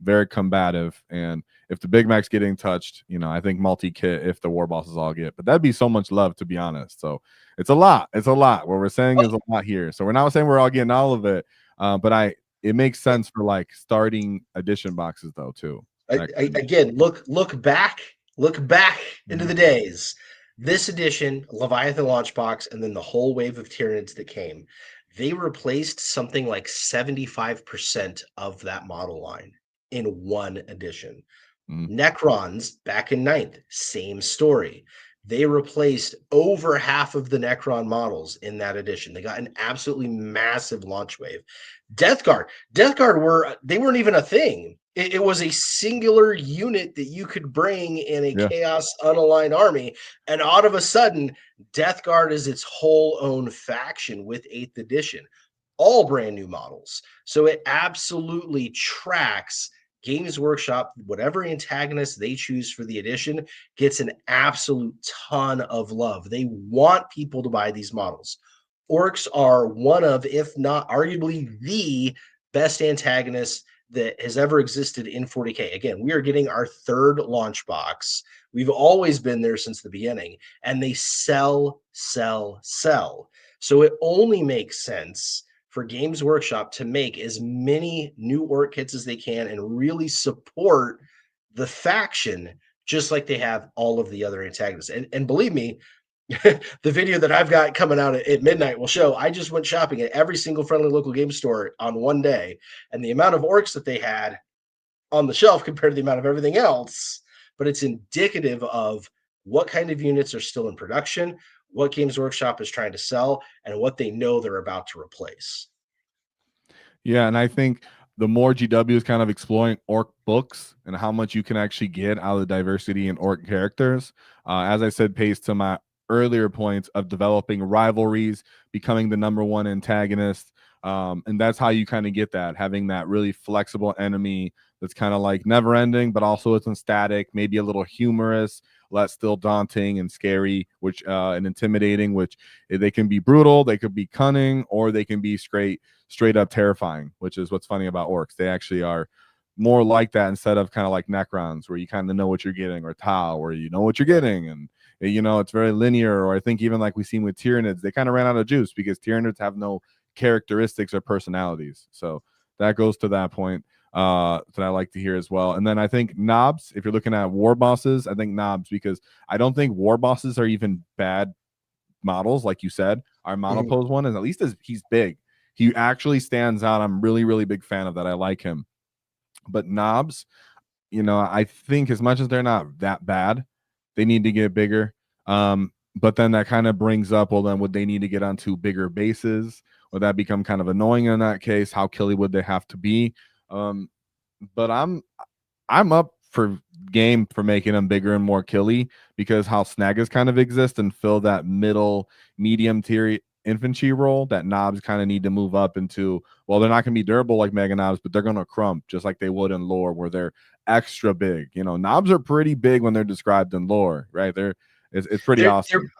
Very combative, and if the Big Mac's getting touched, I think multi kit if the war bosses all get, but that'd be so much love, to be honest. So it's a lot. It's a lot. What we're saying is a lot here. So we're not saying we're all getting all of it, but it makes sense for like starting edition boxes though too. Again, look back into Mhm. the days. This edition, Leviathan launch box, and then the whole wave of Tyranids that came, they replaced something like 75% of that model line in one edition. Mhm. Necrons back in ninth, same story. They replaced over half of the Necron models in that edition. They got an absolutely massive launch wave. Death Guard, they weren't even a thing. It was a singular unit that you could bring in a Yeah. chaos unaligned army, and out of a sudden, Death Guard is its whole own faction with 8th edition. all brand new models. So it absolutely tracks Games Workshop. Whatever antagonist they choose for the edition gets an absolute ton of love. They want people to buy these models. Orks are one of, if not arguably the best antagonists that has ever existed in 40K. Again, we are getting our third launch box. We've always been there since the beginning, and they sell, sell, sell. So it only makes sense for Games Workshop to make as many new Ork kits as they can and really support the faction just like they have all of the other antagonists. And believe me, the video that I've got coming out at midnight will show I just went shopping at every single friendly local game store on one day, and the amount of Orks that they had on the shelf compared to the amount of everything else. But it's indicative of what kind of units are still in production, what Games Workshop is trying to sell, and what they know they're about to replace. Yeah, and I think the more GW is kind of exploring Ork books and how much you can actually get out of the diversity in Ork characters, as I said, pays to my earlier points of developing rivalries, becoming the #1 antagonist. And that's how you kind of get that, having that really flexible enemy that's kind of like never ending, but also isn't static, maybe a little humorous, less still daunting and scary, which and intimidating, which they can be brutal, they could be cunning, or they can be straight up terrifying, which is what's funny about Orks. They actually are more like that instead of kind of like Necrons, where you kind of know what you're getting, or Tau, where you know what you're getting, and it's very linear. Or I think even like we've seen with Tyranids, they kind of ran out of juice because Tyranids have no characteristics or personalities. So that goes to that point that I like to hear as well. And then I think knobs, if you're looking at war bosses, I think knobs, because I don't think war bosses are even bad models. Like you said, our monopose one is, at least he's big. He actually stands out. I'm really, really big fan of that. I like him. But knobs, I think as much as they're not that bad, they need to get bigger. But then that kind of brings up, well, then would they need to get onto bigger bases? Would that become kind of annoying in that case? How killy would they have to be? But I'm up for game for making them bigger and more killy, because how snaggers kind of exist and fill that middle medium tier infantry role that knobs kind of need to move up into. Well, they're not going to be durable like mega knobs, but they're going to crump just like they would in lore, where they're extra big. Knobs are pretty big when they're described in lore, right? It's pretty awesome.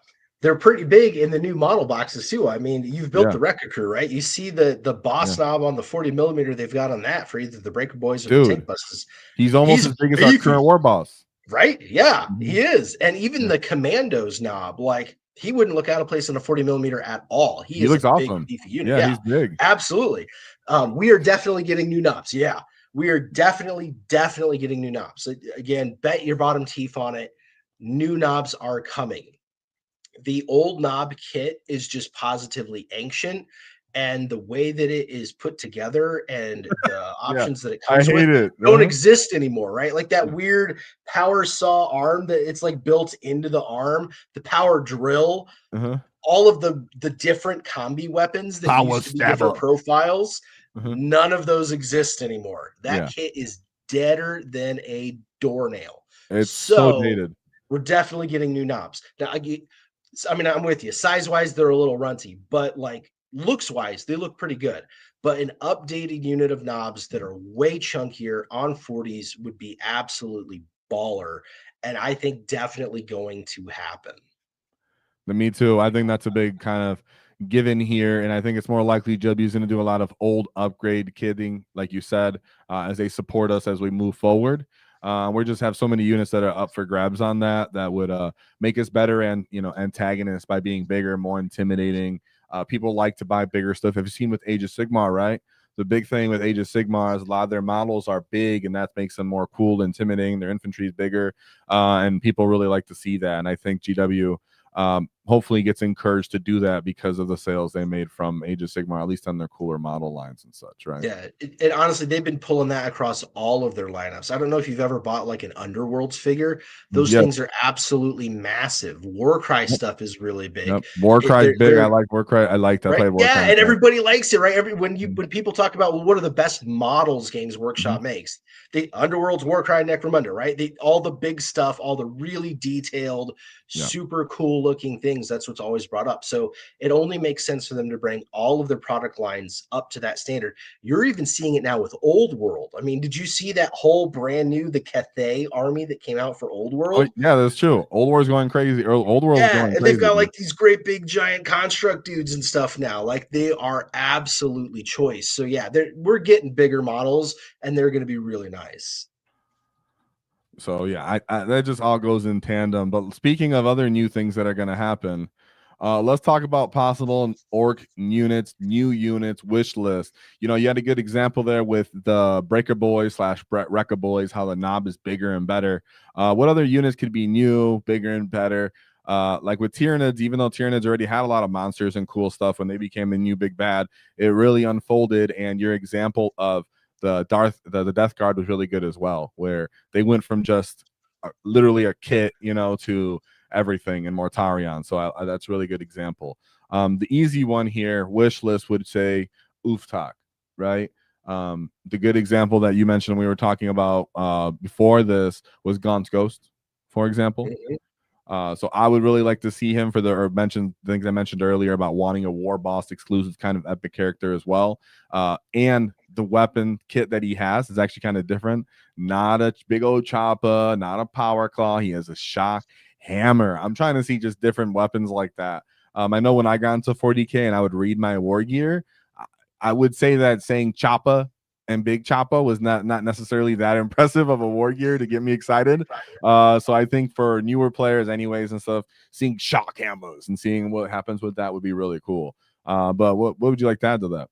They're pretty big in the new model boxes too. I mean, you've built the Wrecker Crew, right? You see the boss knob on the 40mm they've got on that for either the Breaker Boys or the Tank Buses. He's almost as big as our current war boss. Right? Yeah, he is. And even the Commandos knob, like, he wouldn't look out of place on a 40mm at all. He is looks a awesome. big, beefy unit. Yeah, he's big. Absolutely. We are definitely getting new knobs. Yeah, we are definitely getting new knobs. So again, bet your bottom teeth on it. New knobs are coming. The old knob kit is just positively ancient, and the way that it is put together and the options that it comes with don't exist anymore, right? Like that weird power saw arm that it's like built into the arm, the power drill, all of the different combi weapons that used to be different profiles, none of those exist anymore. That kit is deader than a doornail. It's so dated. We're definitely getting new knobs. Now, I'm with you. Size-wise, they're a little runty, but like looks-wise, they look pretty good. But an updated unit of knobs that are way chunkier on 40s would be absolutely baller, and I think definitely going to happen. Me too. I think that's a big kind of given here, and I think it's more likely JW's going to do a lot of old upgrade kidding, like you said, as they support us as we move forward. We just have so many units that are up for grabs on that would make us better and antagonists by being bigger, more intimidating. People like to buy bigger stuff. Have you seen with Age of Sigmar, right? The big thing with Age of Sigmar is a lot of their models are big, and that makes them more cool, intimidating. Their infantry is bigger, and people really like to see that. And I think GW hopefully gets encouraged to do that because of the sales they made from Age of Sigmar, at least on their cooler model lines and such, right? Yeah, and honestly, they've been pulling that across all of their lineups. I don't know if you've ever bought like an Underworlds figure. Those things are absolutely massive. Warcry stuff is really big. Warcry is big. I like Warcry. I like that. Right? Yeah, and everybody likes it, right? When people talk about, well, what are the best models Games Workshop makes? The Underworlds, Warcry, Necromunda, right? All the big stuff, all the really detailed, super cool looking things things, that's what's always brought up. So it only makes sense for them to bring all of their product lines up to that standard. You're even seeing it now with Old World. I mean, did you see that whole brand new, the Cathay army that came out for Old Oh World? yeah, that's true. Old War's going crazy. Or Old World's Yeah, going and they've crazy, got dude. like these great big giant construct dudes and stuff now. Like they are absolutely choice. So yeah, we're getting bigger models, and they're going to be really nice. So yeah, that just all goes in tandem. But speaking of other new things that are going to happen, let's talk about possible orc units, new units, wish list. You know, you had a good example there with the Breaker Boys / Wrecker Boys, how the knob is bigger and better. What other units could be new, bigger and better? Like with Tyranids, even though Tyranids already had a lot of monsters and cool stuff when they became the new big bad, it really unfolded. And your example of the Death Guard was really good as well, where they went from just literally a kit, you know, to everything in Mortarion. So that's a really good example. The easy one here, wish list, would say Uftak, right? The good example that you mentioned we were talking about before this was Gaunt's Ghost, for example. Mhm. So I would really like to see him for the mention things I mentioned earlier about wanting a War Boss exclusive kind of epic character as well. And the weapon kit that he has is actually kind of different. Not a big old chopper, not a power claw. He has a shock hammer. I'm trying to see just different weapons like that. I know when I got into 40K and I would read my war gear, I would say that saying choppa and big choppa was not necessarily that impressive of a war gear to get me excited. So I think for newer players anyways and stuff, seeing shock hammers and seeing what happens with that would be really cool. But what would you like to add to that?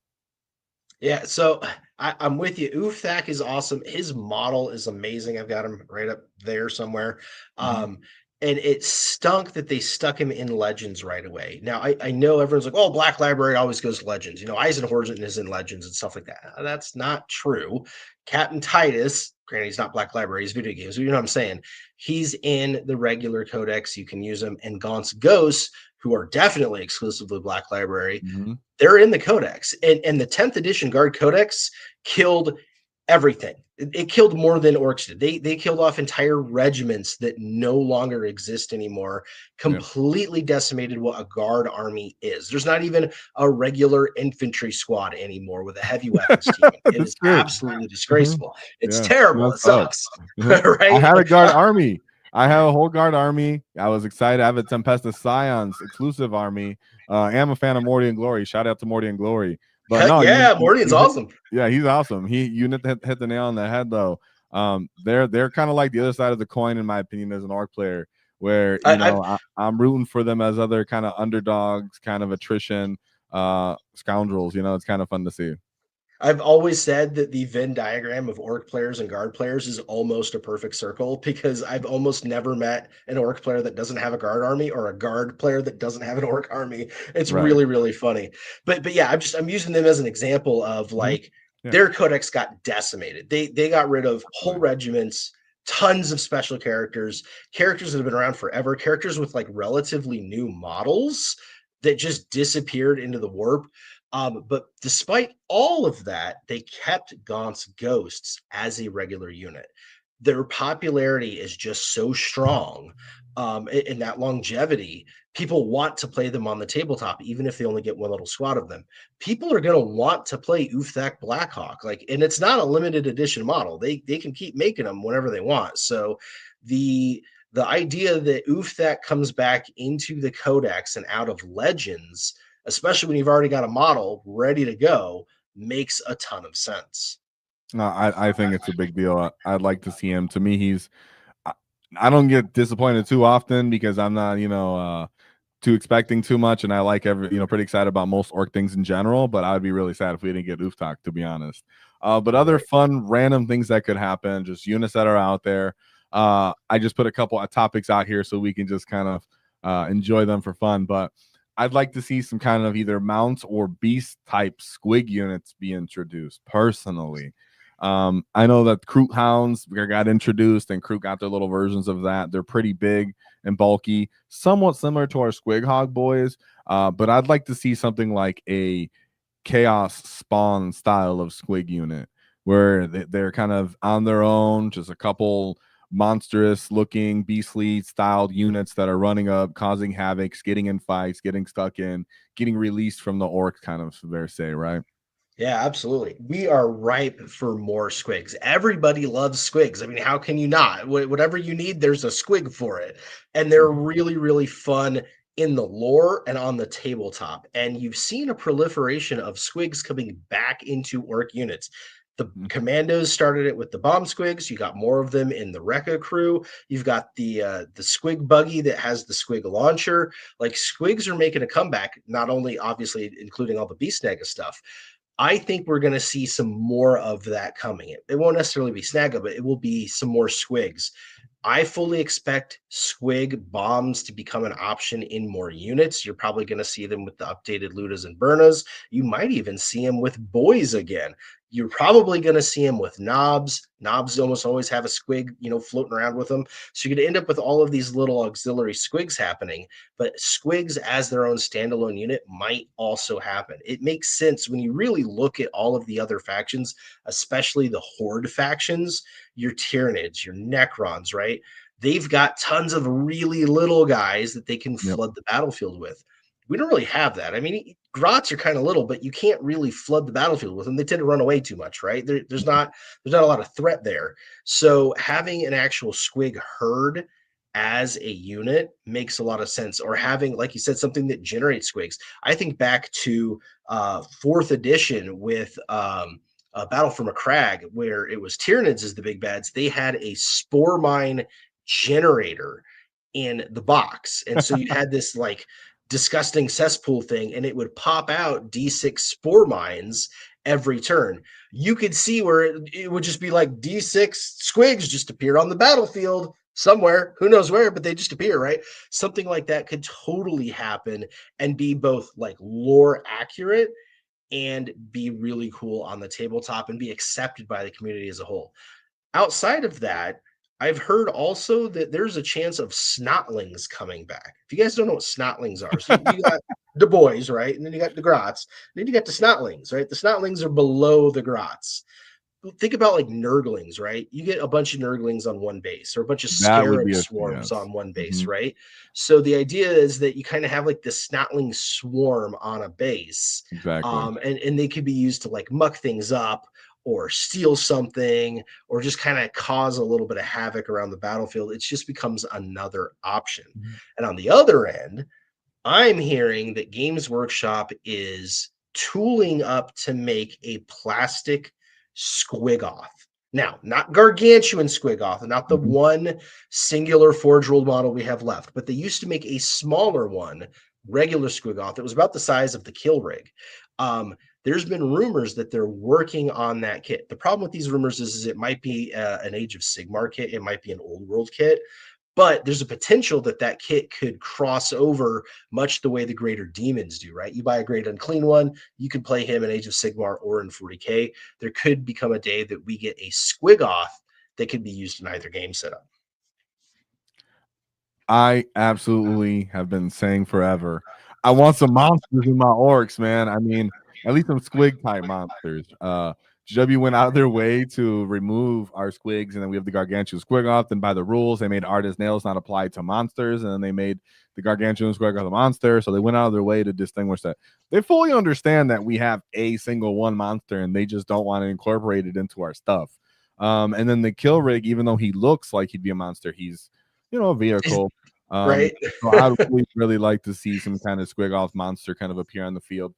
Yeah, so I'm with you. Ufthak is awesome. His model is amazing. I've got him right up there somewhere. Mm-hmm. And it stunk that they stuck him in Legends right away. Now I know everyone's like, "Oh, Black Library always goes Legends." You know, Eisenhorn is in Legends and stuff like that. That's not true. Captain Titus, granted, he's not Black Library, he's video games. But you know what I'm saying? He's in the regular Codex. You can use him, and Gaunt's Ghosts, who are definitely exclusively Black Library, Mm-hmm. they're in the Codex, and the 10th edition Guard Codex killed everything. It killed more than Orks did. They killed off entire regiments that no longer exist anymore. Yep. Completely decimated what a guard army is. There's not even a regular infantry squad anymore with a heavy weapons team. It That's is true. absolutely Mm-hmm. disgraceful. It's Yeah, terrible. It messed up. sucks. I Right? had a guard army. I have a whole guard army. I was excited. I have a Tempesta Scions exclusive army. I'm a fan of Morty and Glory. Shout out to Morty and Glory. But Heck no, yeah, Morden's awesome. yeah, he's awesome. Unit hit the nail on the head though. They're kind of like the other side of the coin in my opinion as an orc player, where I, I'm rooting for them as other kind of underdogs, kind of attrition, scoundrels. You know, it's kind of fun to see. I've always said that the Venn diagram of orc players and guard players is almost a perfect circle because I've almost never met an orc player that doesn't have a guard army or a guard player that doesn't have an orc army. It's Right. really, really funny. But yeah, I'm using them as an example of Mm-hmm. like Yeah. their codex got decimated. They got rid of whole Absolutely. regiments, tons of special characters that have been around forever, characters with like relatively new models that just disappeared into the warp. But despite all of that, they kept Gaunt's Ghosts as a regular unit. Their popularity is just so strong, and that longevity. People want to play them on the tabletop, even if they only get one little squad of them. People are going to want to play Ufthak Blackhawk, like, and it's not a limited edition model. They can keep making them whenever they want. So the idea that Ufthak comes back into the Codex and out of Legends, especially when you've already got a model ready to go, makes a ton of sense. No, I think it's a big deal. I'd like to see him. To me, I, I don't get disappointed too often because I'm not, too expecting too much, and I like pretty excited about most orc things in general. But I would be really sad if we didn't get Uftak, to be honest. But other Right. fun, random things that could happen, just units that are out there. I just put a couple of topics out here so we can just kind of enjoy them for fun. But I'd like to see some kind of either mounts or beast type squig units be introduced personally. I know that Kroot Hounds got introduced and Kroot got their little versions of that. They're pretty big and bulky, somewhat similar to our Squig Hog boys. But I'd like to see something like a Chaos Spawn style of Squig unit where they're kind of on their own, just a couple monstrous looking, beastly styled units that are running up, causing havocs, getting in fights, getting stuck in, getting released from the orc kind of verse, right? Yeah, absolutely. We are ripe for more squigs. Everybody loves squigs. I mean, how can you not? Whatever you need, there's a squig for it. And they're really, really fun in the lore and on the tabletop. And you've seen a proliferation of squigs coming back into orc units. The Mhm. commandos started it with the bomb squigs. You got more of them in the Rekka crew. You've got the squig buggy that has the squig launcher. Like squigs are making a comeback, not only obviously including all the beast snagga stuff. I think we're going to see some more of that coming. It won't necessarily be Snagga, but it will be some more squigs. I fully expect squig bombs to become an option in more units. You're probably going to see them with the updated Ludas and Burnas. You might even see them with boys again. You're probably going to see them with knobs. Knobs almost always have a squig, floating around with them. So you're going to end up with all of these little auxiliary squigs happening. But squigs as their own standalone unit might also happen. It makes sense when you really look at all of the other factions, especially the Horde factions, your Tyranids, your Necrons, right? They've got tons of really little guys that they can Yep. flood the battlefield with. We don't really have that. I mean, Grots are kind of little, but you can't really flood the battlefield with them. They tend to run away too much, right? There's not a lot of threat there. So having an actual squig herd as a unit makes a lot of sense. Or having, like you said, something that generates squigs. I think back to fourth edition with Battle for McCrag, where it was Tyranids as the big bads. They had a spore mine generator in the box. And so you had this like disgusting cesspool thing, and it would pop out D6 spore mines every turn. You could see where it would just be like D6 squigs just appear on the battlefield somewhere, who knows where, but they just appear, right? Something like that could totally happen and be both like lore accurate and be really cool on the tabletop and be accepted by the community as a whole. Outside of that, I've heard also that there's a chance of snotlings coming back. If you guys don't know what snotlings are, so you got the boys, right? And then you got the grots. Then you got the snotlings, right? The snotlings are below the grots. Think about like nurglings, right? You get a bunch of nurglings on one base or a bunch of That would scarab be a swarms yes. on one base, Mhm. right? So the idea is that you kind of have like the snotling swarm on a base. Exactly. And they could be used to like muck things up or steal something or just kind of cause a little bit of havoc around the battlefield. It just becomes another option. Mhm. And on the other end, I'm hearing that Games Workshop is tooling up to make a plastic squigoth. Now, not gargantuan squigoth, not the Mhm. one singular Forge World model we have left, but they used to make a smaller one, regular squigoth. That was about the size of the kill rig. There's been rumors that they're working on that kit. The problem with these rumors is it might be an Age of Sigmar kit, it might be an Old World kit, but there's a potential that that kit could cross over much the way the greater demons do, right? You buy a great unclean one, you can play him in Age of Sigmar or in 40k. There could become a day that we get a squigoth that could be used in either game setup. I absolutely have been saying forever. I want some monsters in my orcs, man. I mean, at least some squig type monsters. GW went out of their way to remove our squigs, and then we have the gargantuan squigoth. And by the rules, they made artist nails not apply to monsters, and then they made the gargantuan squigoth a monster. So they went out of their way to distinguish that. They fully understand that we have a single one monster, and they just don't want to incorporate it into our stuff. And then the kill rig, even though he looks like he'd be a monster, he's a vehicle. Right? So I'd really like to see some kind of squig-off monster kind of appear on the field.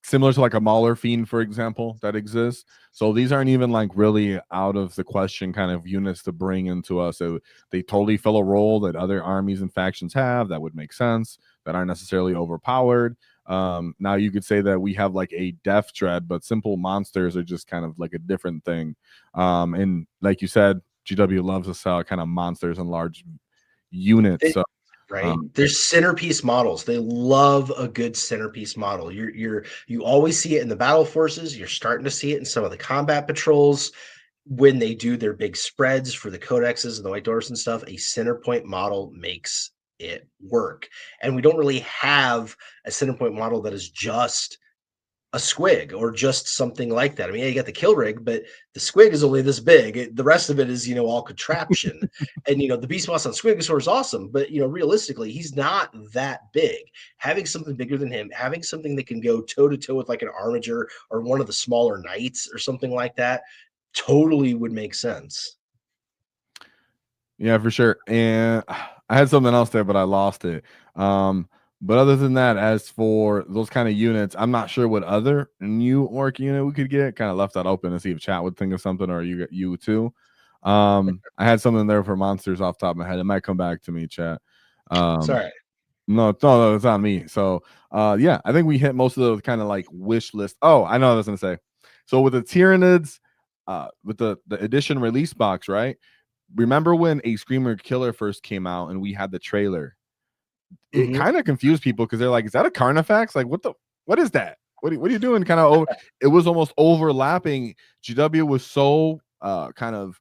Similar to like a Mauler Fiend, for example, that exists. So these aren't even like really out of the question kind of units to bring into us. So they totally fill a role that other armies and factions have that would make sense, that aren't necessarily overpowered. Now you could say that we have like a death dread, but simple monsters are just kind of like a different thing. And like you said, GW loves to sell kind of monsters and large units. It, So right? um, There's centerpiece models. They love a good centerpiece model. You always see it in the battle forces. You're starting to see it in some of the combat patrols when they do their big spreads for the codexes and the white dwarfs and stuff. A center point model makes it work, and we don't really have a center point model that is just a squig or just something like that. I mean, yeah, you got the kill rig, but the squig is only this big. The rest of it is, all contraption. And the beast boss on Squigosaur is awesome, but realistically, he's not that big. Having something bigger than him, having something that can go toe to toe with like an Armiger or one of the smaller knights or something like that, totally would make sense. Yeah, for sure. And I had something else there, but I lost it. But other than that, as for those kind of units, I'm not sure what other new orc unit we could get. Kind of left that open to see if chat would think of something, or you too. I had something there for monsters off the top of my head. It might come back to me, chat. Sorry. No, it's on me. So yeah, I think we hit most of those kind of like wish list. Oh, I know what I was gonna say. So with the Tyranids, with the edition release box, right? Remember when a Screamer Killer first came out and we had the trailer? It kind of confused people because they're like, "Is that a Carnifex? Like, what is that? What are you doing?" Kind of, it was almost overlapping. GW was so kind of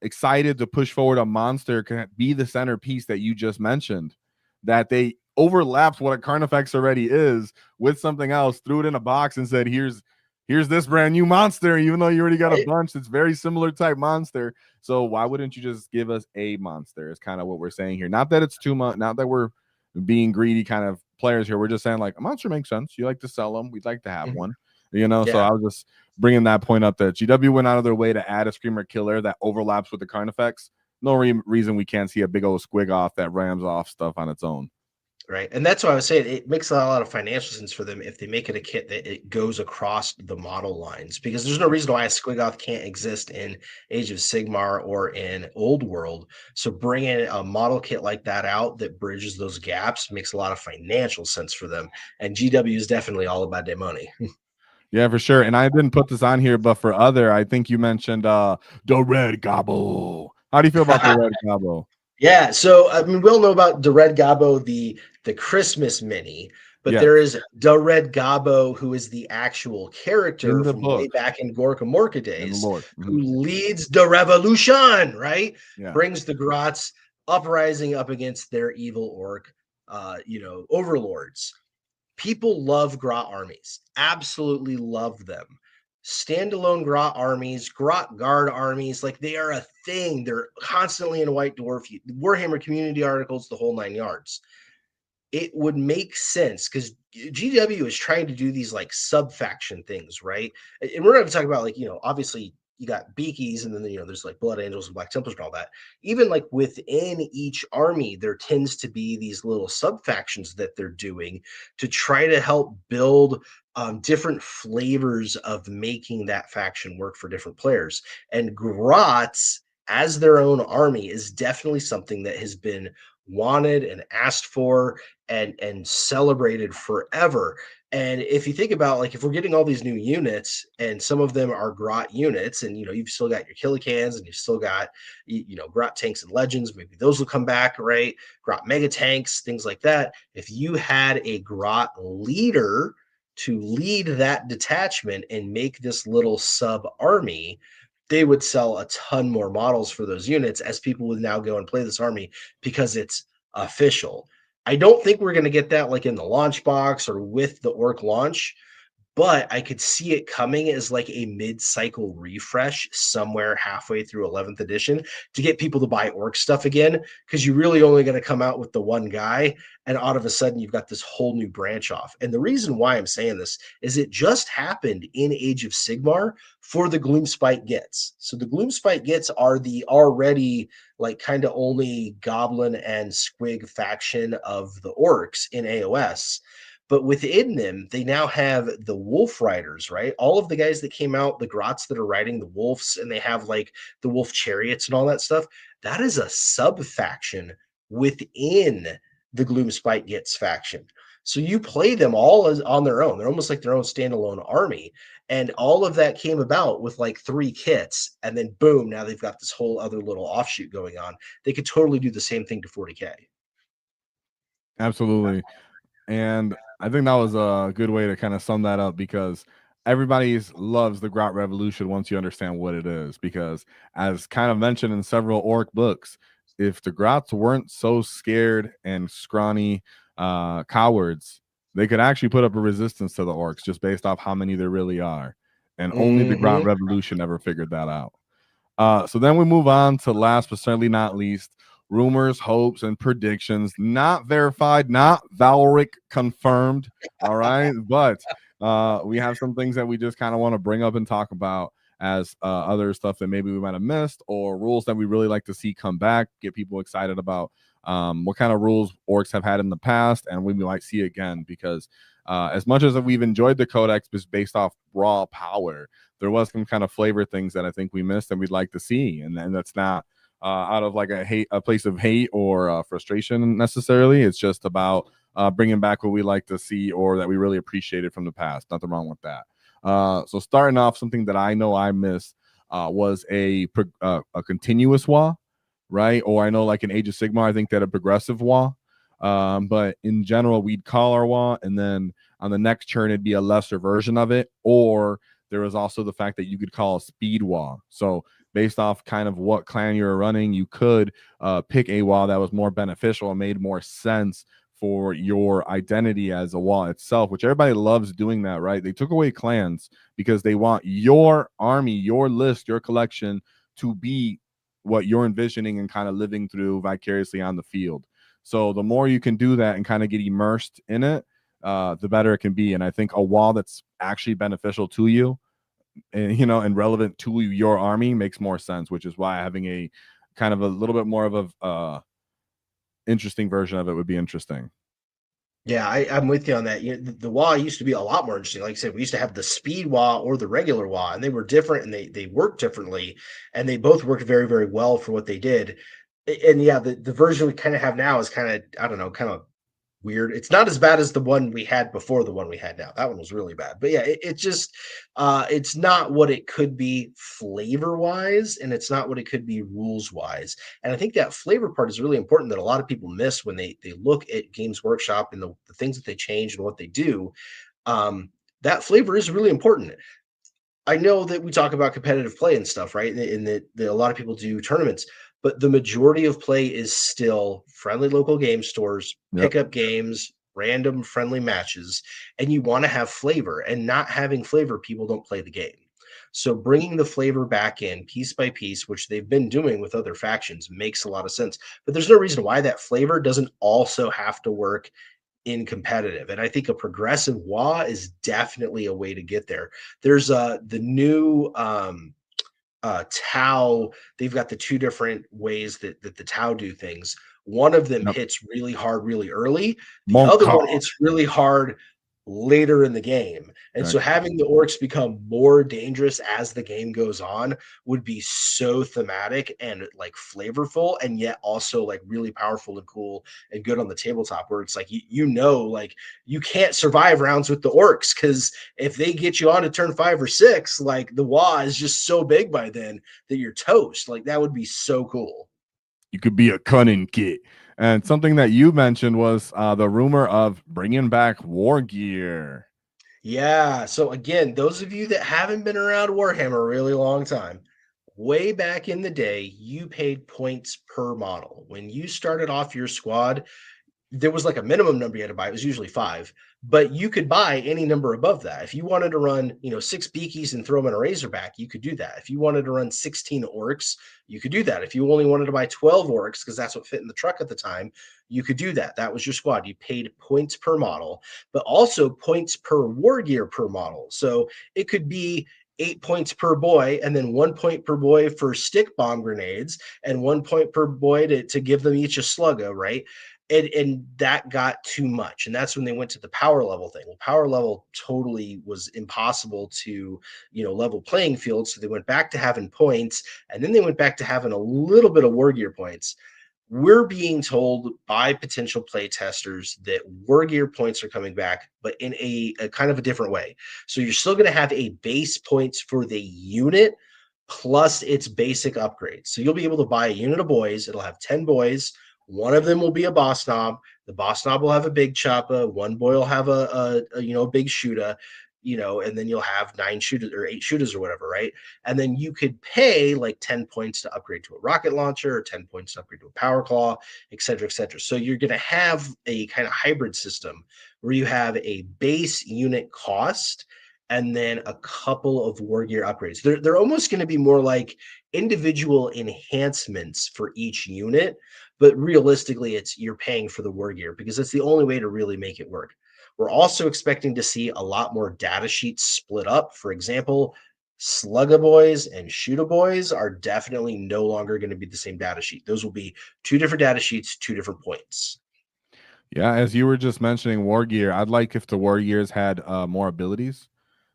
excited to push forward a monster can be the centerpiece that you just mentioned, that they overlapped what a Carnifex already is with something else, threw it in a box, and said, "Here's this brand new monster." Even though you already got a bunch, it's very similar type monster. So why wouldn't you just give us a monster? Is kind of what we're saying here. Not that it's too much. Not that we're being greedy kind of players here. We're just saying like a monster makes sense. You like to sell them. We'd like to have one. Yeah. So I was just bringing that point up that GW went out of their way to add a Screamer Killer that overlaps with the Carnifex. No reason we can't see a big old squig off that rams off stuff on its own. Right. And that's why I was saying it makes a lot of financial sense for them if they make it a kit that it goes across the model lines, because there's no reason why a Squigoth can't exist in Age of Sigmar or in Old World. So bringing a model kit like that out that bridges those gaps makes a lot of financial sense for them. And GW is definitely all about their money. Yeah, for sure. And I didn't put this on here, but for other, I think you mentioned the Red Gobble. How do you feel about the Red Gobble? Yeah, so I mean, we'll know about the Red Gobbo, the Christmas mini, but there is the Red Gobbo, who is the actual character from way back in Gorka Morka days, who leads the revolution, right? Yeah. Brings the Grots uprising up against their evil orc, overlords. People love Grot armies, absolutely love them. Standalone Grot armies, Grot guard armies, like they are a thing. They're constantly in White Dwarf, Warhammer community articles, the whole 9 yards. It would make sense because GW is trying to do these like sub faction things, right? And we're not going to talk about like, obviously you got Beakies, and then there's like Blood Angels and Black Templars and all that. Even like within each army, there tends to be these little sub factions that they're doing to try to help build different flavors of making that faction work for different players. And Grots as their own army is definitely something that has been wanted and asked for and celebrated forever. And if you think about like if we're getting all these new units and some of them are Grot units, and you've still got your Killicans and you've still got Grot tanks and legends, maybe those will come back, right? Grot mega tanks, things like that. If you had a Grot leader to lead that detachment and make this little sub army, they would sell a ton more models for those units as people would now go and play this army because it's official. I don't think we're going to get that like in the launch box or with the Orc launch, but I could see it coming as like a mid-cycle refresh somewhere halfway through 11th edition to get people to buy Orc stuff again, because you're really only going to come out with the one guy, and all of a sudden you've got this whole new branch off. And the reason why I'm saying this is it just happened in Age of Sigmar for the Gloomspite Gits. So the Gloomspite Gits are the already like kind of only Goblin and Squig faction of the Orcs in AOS. But within them, they now have the wolf riders, right? All of the guys that came out, the Grots that are riding the wolves, and they have like the wolf chariots and all that stuff. That is a sub faction within the Gloomspite Gits faction. So you play them all as on their own. They're almost like their own standalone army. And all of that came about with like 3 kits. And then boom, now they've got this whole other little offshoot going on. They could totally do the same thing to 40K. Absolutely. And I think that was a good way to kind of sum that up, because everybody loves the Grot Revolution once you understand what it is. Because as kind of mentioned in several Orc books, if the Grots weren't so scared and scrawny cowards, they could actually put up a resistance to the Orks just based off how many there really are. And only the Grot Mm-hmm. Revolution ever figured that out. So then we move on to last but certainly not least, rumors, hopes, and predictions. Not verified, not Valric confirmed. All right. But we have some things that we just kind of want to bring up and talk about as other stuff that maybe we might have missed, or rules that we really like to see come back, get people excited about what kind of rules Orks have had in the past and we might see again. Because as much as we've enjoyed the Codex based off raw power, there was some kind of flavor things that I think we missed and we'd like to see. And that's not out of like a place of hate or frustration necessarily. It's just about bringing back what we like to see or that we really appreciated from the past. Nothing wrong with that. So starting off, something that I know I missed was a continuous WAAAGH, right? Or I know like in Age of Sigmar, I think that a progressive WAAAGH. But in general, we'd call our WAAAGH, and then on the next turn, it'd be a lesser version of it. Or there was also the fact that you could call a speed WAAAGH. So based off kind of what clan you're running, you could pick a WAAAGH that was more beneficial and made more sense for your identity as a WAAAGH itself, which everybody loves doing that, right? They took away clans because they want your army, your list, your collection to be what you're envisioning and kind of living through vicariously on the field. So the more you can do that and kind of get immersed in it, the better it can be. And I think a WAAAGH that's actually beneficial to you and and relevant to your army makes more sense, which is why having a kind of a little bit more of a interesting version of it would be interesting. Yeah, I'm with you on that. The WAAAGH used to be a lot more interesting. Like I said, we used to have the speed WAAAGH or the regular WAAAGH, and they were different and they worked differently, and they both worked very, very well for what they did. And yeah, the version we kind of have now is kind of, I don't know, kind of weird. It's not as bad as the one we had before the one we had now. That one was really bad. But yeah, it just it's not what it could be flavor wise, and it's not what it could be rules wise. And I think that flavor part is really important that a lot of people miss when they look at Games Workshop and the things that they change and what they do. That flavor is really important. I know that we talk about competitive play and stuff, right? And that a lot of people do tournaments, but the majority of play is still friendly local game stores, Yep. pickup games, random friendly matches, and you want to have flavor. And not having flavor, people don't play the game. So bringing the flavor back in piece by piece, which they've been doing with other factions, makes a lot of sense. But there's no reason why that flavor doesn't also have to work in competitive. And I think a progressive WAAAGH is definitely a way to get there. There's the new Tau. They've got the two different ways that the Tau do things. One of them Yep. hits really hard really early. The Monk other one call. hits really hard later in the game. And so Exactly. having the Orks become more dangerous as the game goes on would be so thematic and like flavorful, and yet also like really powerful and cool and good on the tabletop, where it's like like you can't survive rounds with the Orks, because if they get you on to turn 5 or 6, like the WAAGH is just so big by then that you're toast. Like that would be so cool. You could be a cunning kid. And something that you mentioned was the rumor of bringing back war gear. Yeah. So again, those of you that haven't been around Warhammer a really long time, way back in the day, you paid points per model. When you started off your squad, there was like a minimum number you had to buy. It was usually 5, but you could buy any number above that. If you wanted to run, 6 Beakies and throw them in a Razorback, you could do that. If you wanted to run 16 Orks, you could do that. If you only wanted to buy 12 Orks, because that's what fit in the truck at the time, you could do that. That was your squad. You paid points per model, but also points per war gear per model. So it could be 8 points per boy, and then 1 point per boy for stick bomb grenades, and 1 point per boy to give them each a sluggo, right? And that got too much, and that's when they went to the power level thing. Well, power level totally was impossible to level playing field, so they went back to having points, and then they went back to having a little bit of war gear points. We're being told by potential play testers that war gear points are coming back, but in a kind of a different way. So you're still going to have a base points for the unit plus its basic upgrades. So you'll be able to buy a unit of boys. It'll have 10 boys. One of them will be a boss knob. The boss knob will have a big choppa. One boy will have a big shooter, and then you'll have 9 shooters or 8 shooters or whatever, right? And then you could pay like 10 points to upgrade to a rocket launcher, or 10 points to upgrade to a power claw, et cetera, et cetera. So you're going to have a kind of hybrid system where you have a base unit cost and then a couple of war gear upgrades. They're almost going to be more like individual enhancements for each unit, but realistically, it's you're paying for the war gear because it's the only way to really make it work. We're also expecting to see a lot more data sheets split up. For example, Slugga Boys and Shooter Boys are definitely no longer going to be the same data sheet. Those will be two different data sheets, two different points. Yeah, as you were just mentioning war gear, I'd like if the war gears had more abilities.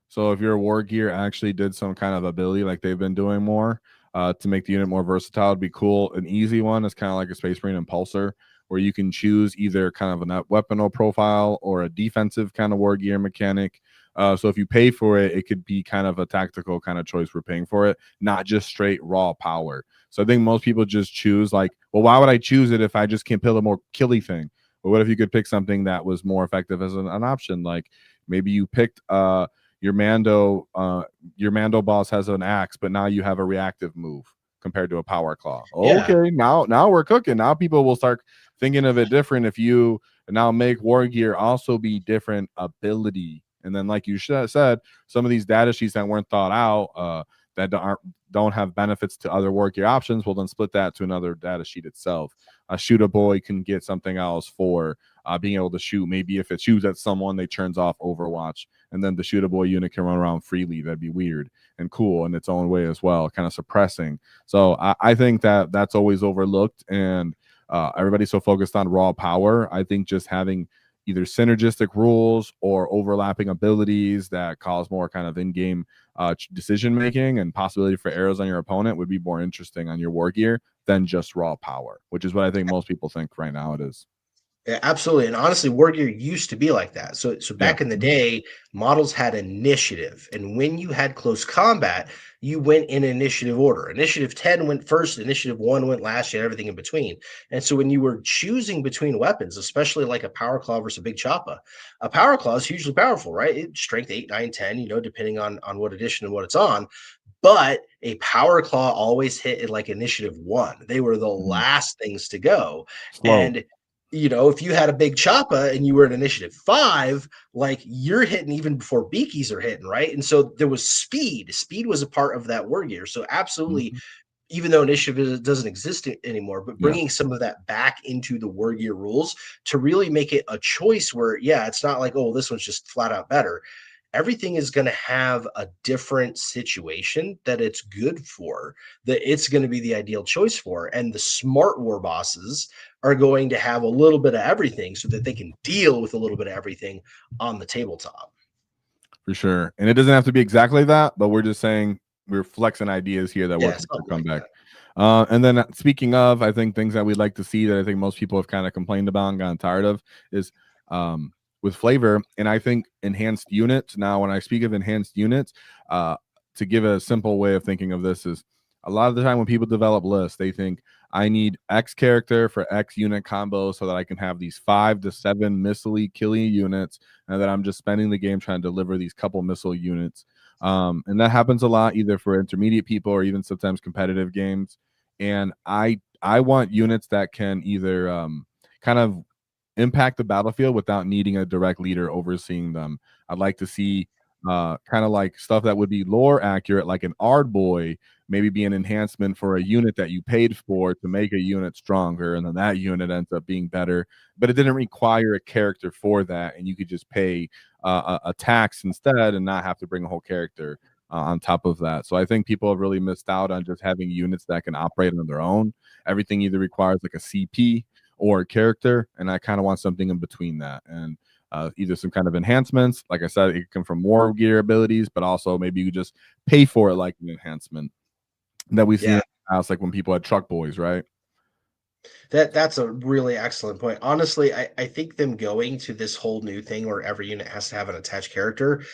So if your war gear actually did some kind of ability like they've been doing more to make the unit more versatile, would be cool. An easy one is kind of like a Space Marine Impulsor, where you can choose either kind of a weaponal profile or a defensive kind of war gear mechanic. So if you pay for it, it could be kind of a tactical kind of choice for paying for it, not just straight raw power. So I think most people just choose like, well, why would I choose it if I just can't build a more killy thing? But what if you could pick something that was more effective as an option? Like maybe you picked your Mando boss has an axe, but now you have a reactive move compared to a power claw. Yeah. Okay, now we're cooking. Now people will start thinking of it different if you now make war gear also be different ability. And then, like you said, some of these data sheets that weren't thought out that don't have benefits to other war gear options, will then split that to another data sheet itself. A Shooter Boy can get something else for being able to shoot. Maybe if it shoots at someone, they turns off Overwatch, and then the Shooter Boy unit can run around freely. That'd be weird and cool in its own way as well, kind of suppressing. So I think that that's always overlooked, and everybody's so focused on raw power. I think just having either synergistic rules or overlapping abilities that cause more kind of in-game decision making and possibility for arrows on your opponent would be more interesting on your war gear than just raw power, which is what I think most people think right now it is. Yeah, absolutely. And honestly, war gear used to be like that. So Yeah. back in the day, models had initiative. And when you had close combat, you went in initiative order. Initiative 10 went first, initiative 1 went last, you had everything in between. And so when you were choosing between weapons, especially like a power claw versus a big choppa, a power claw is hugely powerful, right? It's strength 8, 9, 10, depending on what edition and what it's on. But a power claw always hit at like initiative 1. They were the Mhm. last things to go. Slow. And if you had a big choppa and you were at initiative 5, like you're hitting even before beakies are hitting, right? And so there was speed. Speed was a part of that war gear. So absolutely, Mhm. even though initiative doesn't exist anymore, but Yeah. bringing some of that back into the war gear rules to really make it a choice where, yeah, it's not like, oh, this one's just flat out better. Everything is going to have a different situation that it's good for, that it's going to be the ideal choice for. And the smart war bosses are going to have a little bit of everything so that they can deal with a little bit of everything on the tabletop. For sure. And it doesn't have to be exactly that, but we're just saying we're flexing ideas here that Yeah, work for something like comeback. that. And then speaking of, I think things that we'd like to see that I think most people have kind of complained about and gotten tired of is with flavor. And I think enhanced units. Now, when I speak of enhanced units, to give a simple way of thinking of this is a lot of the time when people develop lists, they think I need X character for X unit combo so that I can have these 5 to 7 missile killy units, and that I'm just spending the game trying to deliver these couple missile units. And that happens a lot either for intermediate people or even sometimes competitive games. And I want units that can either kind of impact the battlefield without needing a direct leader overseeing them. I'd like to see kind of like stuff that would be lore accurate, like an Ard boy, maybe be an enhancement for a unit that you paid for to make a unit stronger, and then that unit ends up being better. But it didn't require a character for that, and you could just pay a tax instead and not have to bring a whole character on top of that. So I think people have really missed out on just having units that can operate on their own. Everything either requires like a CP or a character, and I kind of want something in between that. And either some kind of enhancements. Like I said, it can come from more gear abilities, but also maybe you just pay for it like an enhancement that we see in Yeah. the past, like when people had truck boys, right? That's a really excellent point. Honestly, I think them going to this whole new thing where every unit has to have an attached character,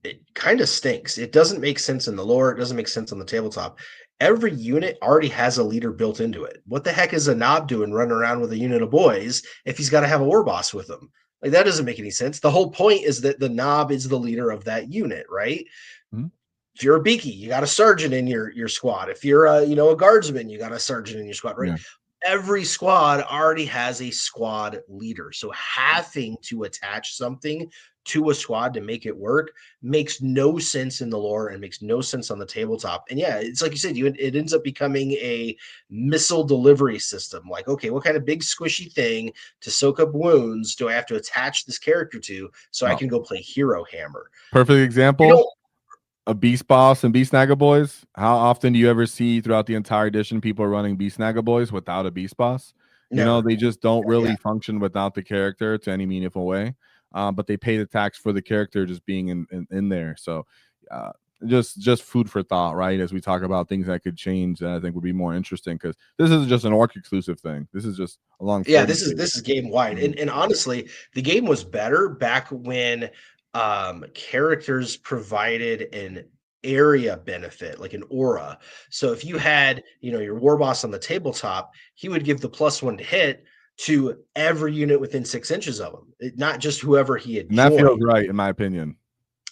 it kind of stinks. It doesn't make sense in the lore. It doesn't make sense on the tabletop. Every unit already has a leader built into it. What the heck is a knob doing running around with a unit of boys if he's got to have a war boss with him? Like that doesn't make any sense. The whole point is that the knob is the leader of that unit, right? Mhm. If you're a beaky, you got a sergeant in your squad. If you're a a guardsman, you got a sergeant in your squad, right? Yeah. every squad already has a squad leader. So having to attach something to a squad to make it work makes no sense in the lore and makes no sense on the tabletop. And yeah, it's like you said, it ends up becoming a missile delivery system. Like, okay, what kind of big squishy thing to soak up wounds do I have to attach this character to so I Oh, can go play Hero Hammer? perfect You example. don't A Beast Boss and Beast Snagga Boys. How often do you ever see throughout the entire edition people running Beast Snagga Boys without a Beast Boss? You know, never. they just don't Yeah. really function without the character to any meaningful way. But they pay the tax for the character just being in there. So uh, just food for thought, right? As we talk about things that could change that I think would be more interesting, because this isn't just an Orc exclusive thing. This is just along Yeah, 30 this is game wide. Mhm. And honestly, the game was better back when characters provided an area benefit, like an aura. So if you had, your war boss on the tabletop, he would give the +1 to hit to every unit within 6 inches of him, not just whoever he had And that feels joined. right, in my opinion.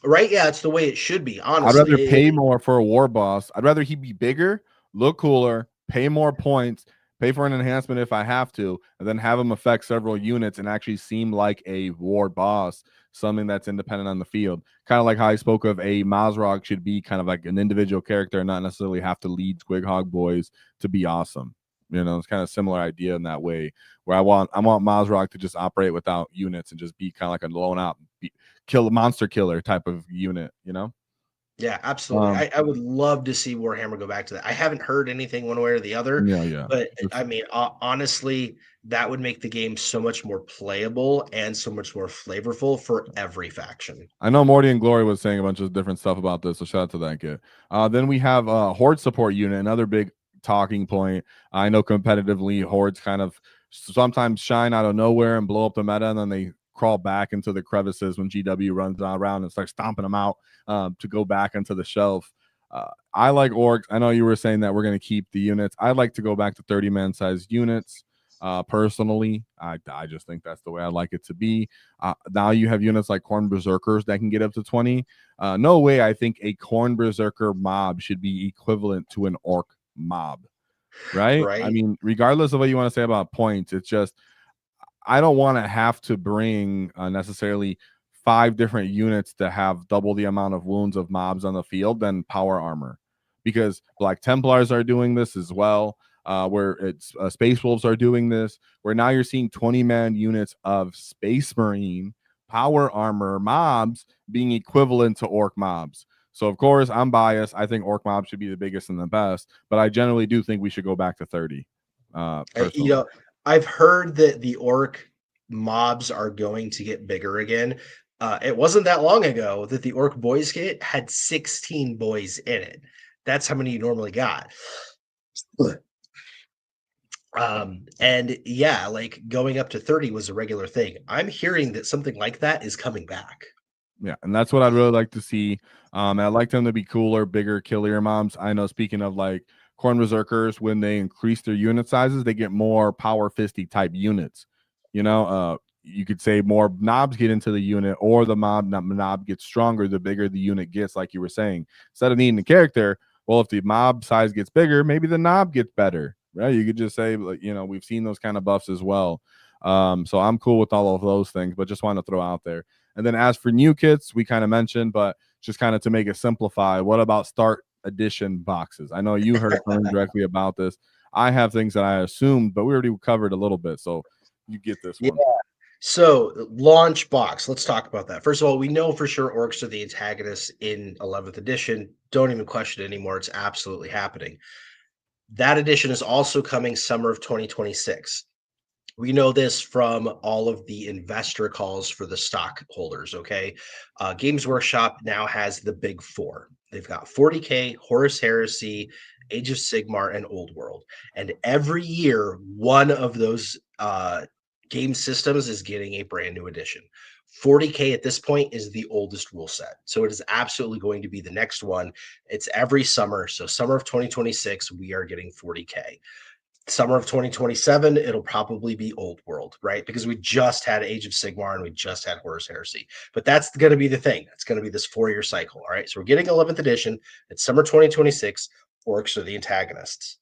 Right? Yeah, it's the way it should be, I'd honestly. rather pay more for a war boss. I'd rather he be bigger, look cooler, pay more points, pay for an enhancement if I have to, and then have him affect several units and actually seem like a war boss, something that's independent on the field. Kind of like how I spoke of a Mazrog should be kind of like an individual character and not necessarily have to lead Squig Hog Boys to be awesome. You know, it's kind of similar idea in that way, where I want Mazrog to just operate without units and just be kind of like a lone out, kill a monster killer type of unit, you know? Yeah, absolutely. Um, I would love to see Warhammer go back to that. I haven't heard anything one way or the other, yeah. but It's, I mean, honestly, that would make the game so much more playable and so much more flavorful for every faction. I know Morty and Glory was saying a bunch of different stuff about this, so shout out to that kid. Then we have Horde support unit, another big talking point. I know competitively, Hordes kind of sometimes shine out of nowhere and blow up the meta, and then they crawl back into the crevices when GW runs around and starts stomping them out to go back into the shelf. I like Orks. I know you were saying that we're going to keep the units. I'd like to go back to 30-man sized units. Personally, I just think that's the way I like it to be. Now you have units like Corn Berserkers that can get up to 20. No way I think a Corn Berserker mob should be equivalent to an Orc mob, right? I Right? mean, regardless of what you want to say about points, it's just I don't want to have to bring necessarily 5 different units to have double the amount of wounds of mobs on the field than power armor, because Black Templars are doing this as well. Where it's Space Wolves are doing this, where now you're seeing 20-man units of Space Marine power armor mobs being equivalent to Orc mobs. So of course I'm biased. I think Orc mobs should be the biggest and the best, but I generally do think we should go back to 30. You Personally. know, I've heard that the orc mobs are going to get bigger again. It wasn't that long ago that the orc boys kit had 16 boys in it. That's how many you normally got. And yeah, like going up to 30 was a regular thing. I'm hearing that something like that is coming back. Yeah, and that's what I'd really like to see. I'd like them to be cooler, bigger, killier mobs. I know, speaking of like Corn Berserkers, when they increase their unit sizes, they get more power fisty type units. You know, you could say more knobs get into the unit, or the knob gets stronger the bigger the unit gets, like you were saying. Instead of needing a character, well, if the mob size gets bigger, maybe the knob gets better, right? You could just say, like, you know, we've seen those kind of buffs as well. So I'm cool with all of those things, but just want to throw out there. And then as for new kits, we kind of mentioned, but just kind of to make it simplify, what about start edition boxes? I know you heard from him directly about this. I have things that I assumed, but we already covered a little bit. So you get this Yeah. one. So launch box. Let's talk about that. First of all, we know for sure orcs are the antagonists in 11th edition. Don't even question it anymore. It's absolutely happening. That edition is also coming summer of 2026. We know this from all of the investor calls for the stockholders. Okay. Games Workshop now has the big four. They've got 40K, Horus Heresy, Age of Sigmar, and Old World. And every year, one of those game systems is getting a brand new edition. 40K at this point is the oldest rule set. So it is absolutely going to be the next one. It's every summer. So, summer of 2026, we are getting 40K. Summer of 2027, it'll probably be Old World, right? Because we just had Age of Sigmar and we just had Horus Heresy. But that's going to be the thing. It's going to be this 4-year cycle. All right. So we're getting 11th edition. It's summer 2026. Orcs are the antagonists.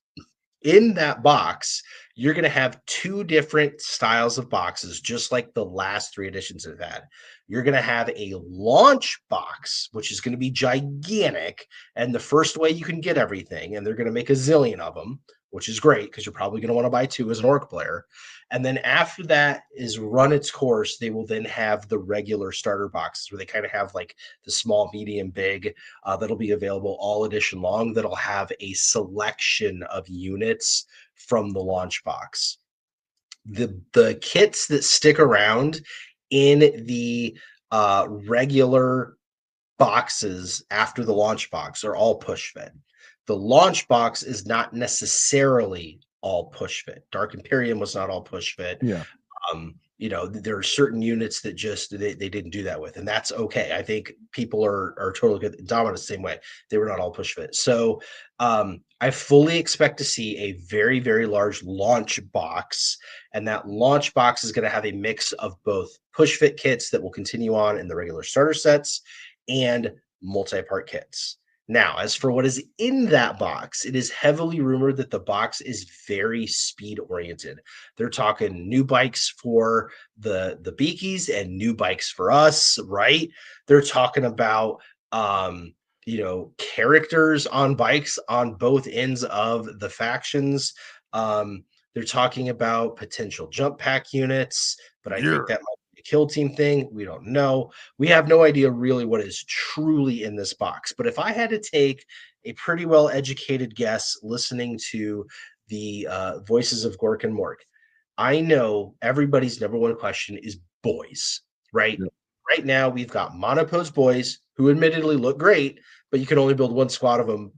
In that box, you're going to have two different styles of boxes, just like the last three editions have had. You're going to have a launch box, which is going to be gigantic, and the first way you can get everything, and they're going to make a zillion of them, which is great because you're probably going to want to buy two as an orc player. And then after that is run its course, they will then have the regular starter boxes where they kind of have like the small, medium, big that'll be available all edition long. That'll have a selection of units from the launch box. The kits that stick around in the regular boxes after the launch box are all push fit. The launch box is not necessarily all push fit. Dark Imperium was not all push fit. Yeah. There are certain units that just they didn't do that with, and that's okay. I think people are totally good. Dominant the same way. They were not all push fit. So I fully expect to see a very, very large launch box, and that launch box is going to have a mix of both push fit kits that will continue on in the regular starter sets and multi-part kits. Now, as for what is in that box, it is heavily rumored that the box is very speed oriented. They're talking new bikes for the beakies and new bikes for us, right? They're talking about characters on bikes on both ends of the factions. They're talking about potential jump pack units, but I think that might be a kill team thing. We don't know. We have no idea really what is truly in this box. But if I had to take a pretty well educated guess listening to the voices of Gork and Mork, I know everybody's number one question is boys, right? Yeah. Right now, we've got monopose boys who admittedly look great, but you can only build one squad of them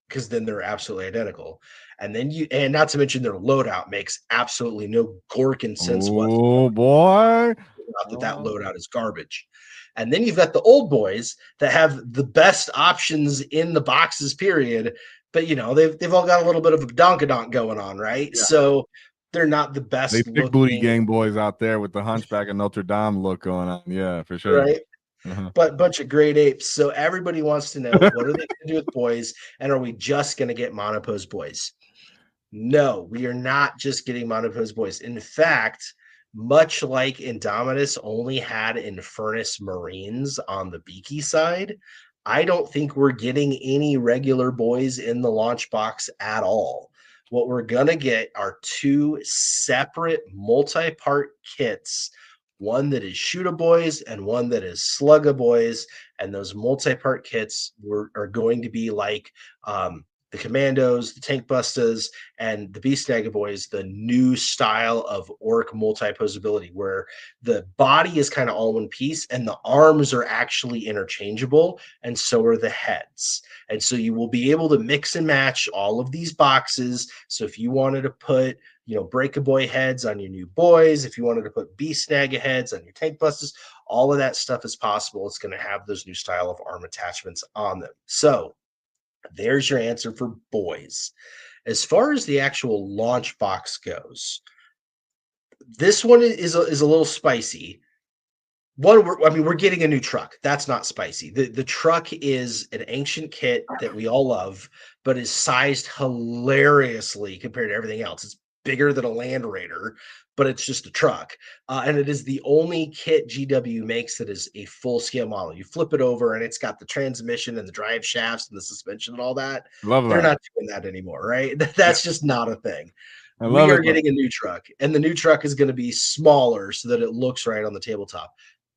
because then they're absolutely identical. And then and not to mention their loadout makes absolutely no Gorkin sense whatsoever. Oh boy. That loadout is garbage. And then you've got the old boys that have the best options in the boxes, period. But they've all got a little bit of a donkadonk going on, right? Yeah. So they're not the They best thick booty looking, gang boys out there with the Hunchback of Notre Dame look going on. Yeah, for sure. right? But bunch of great apes. So everybody wants to know, what are they going to do with boys? And are we just going to get monopose boys? No, we are not just getting monopose boys. In fact, much like Indominus only had Infernus Marines on the beaky side, I don't think we're getting any regular boys in the launch box at all. What we're going to get are two separate multi-part kits, one that is Shoota Boys and one that is Slugga Boys. And those multi-part kits are going to be like the Commandos, the Tank Bustas, and the Beast Snagga Boys, the new style of orc multi-posability, where the body is kind of all one piece and the arms are actually interchangeable, and so are the heads. And so you will be able to mix and match all of these boxes. So if you wanted to put Break-A-Boy heads on your new boys, if you wanted to put Beast Snagga heads on your Tank Bustas, all of that stuff is possible. It's going to have those new style of arm attachments on them. So there's your answer for boys. As far as the actual launch box goes, this one is a little spicy. We're getting a new truck. That's not spicy. The truck is an ancient kit that we all love, but is sized hilariously compared to everything else. It's bigger than a Land Raider, but it's just a truck. And it is the only kit GW makes that is a full-scale model. You flip it over, and it's got the transmission and the drive shafts and the suspension and all that. Love that. They're not doing that anymore, right? That's just not a thing. We are getting a new truck, and the new truck is going to be smaller so that it looks right on the tabletop.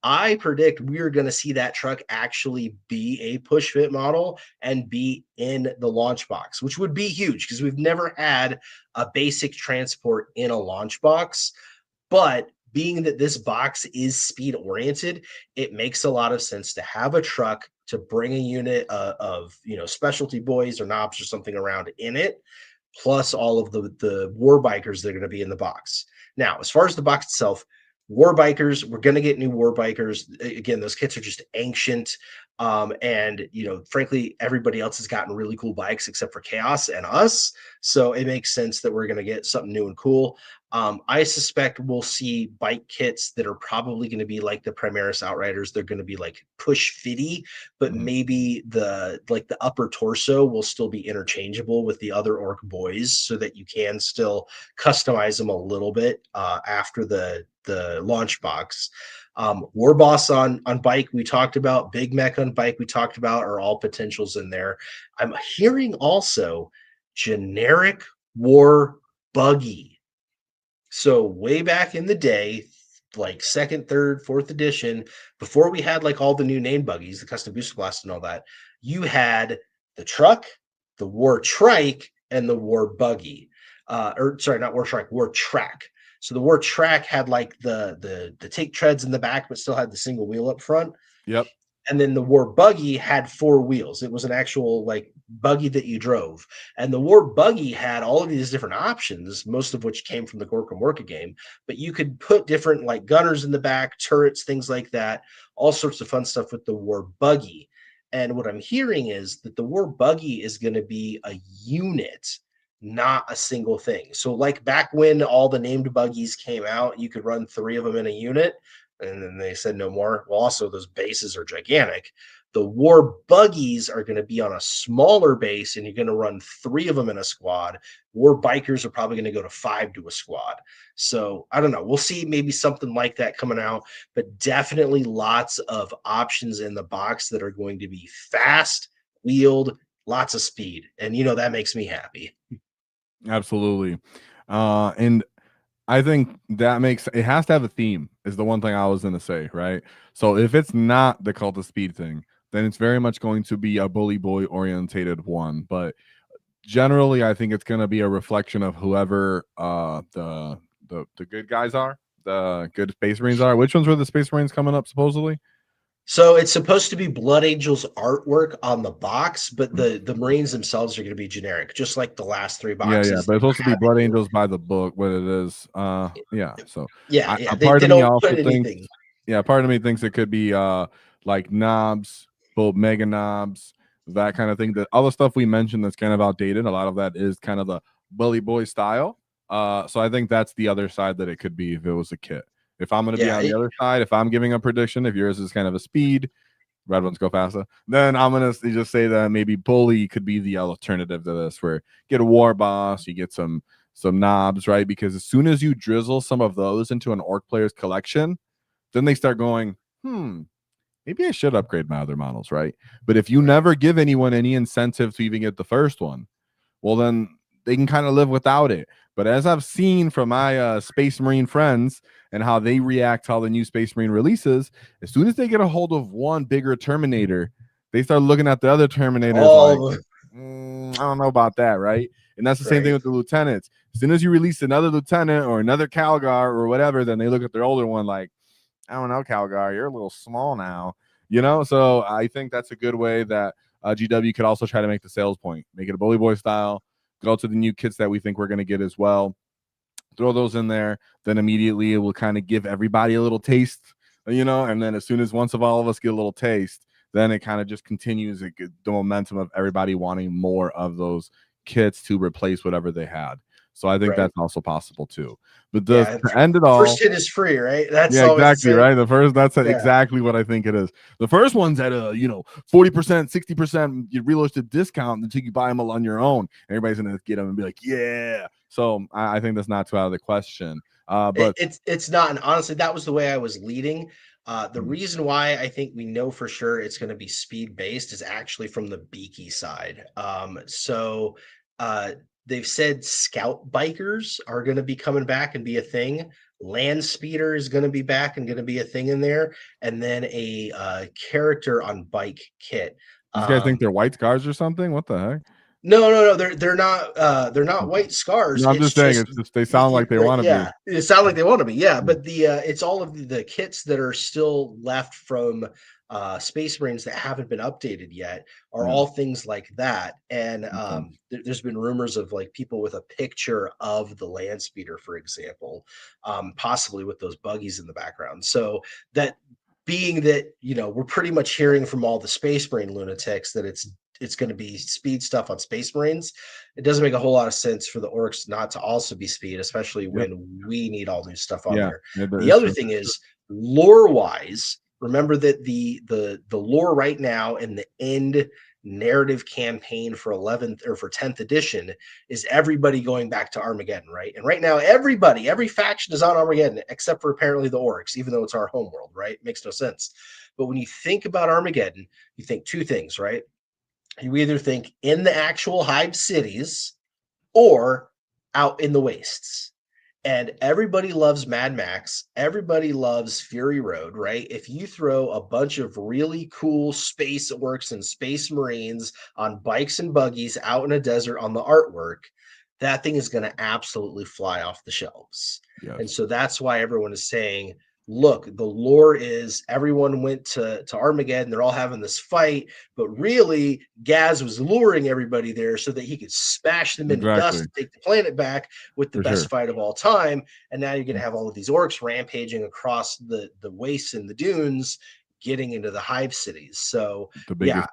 I predict we're going to see that truck actually be a push fit model and be in the launch box, which would be huge because we've never had a basic transport in a launch box. But being that this box is speed oriented, it makes a lot of sense to have a truck to bring a unit of specialty boys or knobs or something around in it, plus all of the war bikers that are going to be in the box. Now, as far as the box itself, war bikers, we're going to get new war bikers. Again, those kits are just ancient. And frankly, everybody else has gotten really cool bikes except for Chaos and us. So it makes sense that we're going to get something new and cool. I suspect we'll see bike kits that are probably going to be like the Primaris Outriders. They're going to be like push fitty, but Mhm. maybe the upper torso will still be interchangeable with the other Ork boys, so that you can still customize them a little bit after the launch box. War Boss on bike we talked about, Big Mech on bike we talked about, are all potentials in there. I'm hearing also generic war buggy. So way back in the day, like second, third, fourth edition, before we had like all the new name buggies, the custom booster blast and all that, you had the truck, the war trike, and the war buggy. Or sorry, not war trike, war track. So the war track had like the take treads in the back, but still had the single wheel up front. Yep. And then the war buggy had four wheels. It was an actual like buggy that you drove. And the war buggy had all of these different options, most of which came from the Gorkum Worka game. But you could put different like gunners in the back, turrets, things like that, all sorts of fun stuff with the war buggy. And what I'm hearing is that the war buggy is going to be a unit, not a single thing. So, like back when all the named buggies came out, you could run three of them in a unit, and then they said no more. Well, also those bases are gigantic. The war buggies are going to be on a smaller base, and you're going to run three of them in a squad. War bikers are probably going to go to five to a squad. So I don't know. We'll see maybe something like that coming out, but definitely lots of options in the box that are going to be fast, wheeled, lots of speed. And that makes me happy. Absolutely. And I think that makes it has to have a theme, is the one thing I was going to say, right? So if it's not the Cult of Speed thing, then it's very much going to be a bully boy orientated one. But generally, I think it's going to be a reflection of whoever the good guys are, the good Space Marines are. Which ones were the Space Marines coming up supposedly? So it's supposed to be Blood Angel's artwork on the box, but Mm. the Marines themselves are going to be generic, just like the last three Yeah, yeah, boxes. but it's supposed to be Have Blood any- Angels by the book, what it is. Yeah. So Yeah, yeah. a They, part they of me don't also put thinks, anything. yeah, part of me thinks it could be like knobs, both mega knobs, that kind of thing. The other stuff we mentioned that's kind of outdated, a lot of that is kind of the bully boy style. So I think that's the other side that it could be if it was a kit. If I'm going to be Yeah, on the other side, if I'm giving a prediction, if yours is kind of a speed, Red Wunz Go Fasta, then I'm gonna just say that maybe bully could be the alternative to this, where you get a war boss, you get some knobs, right? Because as soon as you drizzle some of those into an orc player's collection, then they start going, maybe I should upgrade my other models, right? But if you right. never give anyone any incentive to even get the first one, well, then they can kind of live without it. But as I've seen from my Space Marine friends and how they react to all the new Space Marine releases, as soon as they get a hold of one bigger Terminator, they start looking at the other Terminators like, All I don't know about that, right? And that's the same thing right. with the lieutenants. As soon as you release another lieutenant or another Calgar or whatever, then they look at their older one like, I don't know, Calgar, you're a little small now, So I think that's a good way that GW could also try to make the sales point, make it a bully boy style, go to the new kits that we think we're going to get as well, throw those in there, then immediately it will kind of give everybody a little taste, and then as soon as once of all of us get a little taste, then it kind of just continues the momentum of everybody wanting more of those kits to replace whatever they had. So I think Right. that's also possible too. But Yeah. to end it First all, hit is free, right? That's yeah, always the exactly, same. right? The first, that's Yeah. exactly what I think it is. The first one's at a 40%, 60% reloaded discount until you buy them all on your own. Everybody's gonna get them and be like, yeah. So I think that's not too out of the question. But It's not, and honestly, that was the way I was leading. The mm, reason why I think we know for sure it's going to be speed based is actually from the Beaky side. So uh, they've said scout bikers are going to be coming back and be a thing. Land speeder is going to be back and going to be a thing in there, and then a character on bike kit. these guys think Um, they're white scars or something? What the heck? no, they're not Mm. white scars. No, I'm It's just saying, just it's just they sound like they want to be. yeah, it sound like they want to be. Yeah, Mm, but it's all of the kits that are still left from Space Marines that haven't been updated yet are yeah. all things like that. And Okay. there's been rumors of like people with a picture of the land speeder, for example, possibly with those buggies in the background. So that being that we're pretty much hearing from all the Space Marine lunatics that it's it's going to be speed stuff on Space Marines. It doesn't make a whole lot of sense for the Orks not to also be speed, especially when we need all new stuff on there. The other thing is lore wise. Remember that the lore right now in the end narrative campaign for 11th or for 10th edition is everybody going back to Armageddon, right? And right now, every faction is on Armageddon except for apparently the Orks, even though it's our homeworld, right? Makes no sense. But when you think about Armageddon, you think two things, right? You either think in the actual hive cities or out in the wastes. And everybody loves Mad Max. Everybody loves Fury Road, right? If you throw a bunch of really cool space Orks and space Marines on bikes and buggies out in a desert on the artwork, that thing is going to absolutely fly off the shelves. Yes. And so that's why everyone is saying, look, the lore is everyone went to Armageddon. They're all having this fight, but really Gaz was luring everybody there so that he could smash them into dust and take the planet back with the best fight of all time. And now you're going to have all of these Orks rampaging across the wastes and the dunes, getting into the hive cities. So yeah,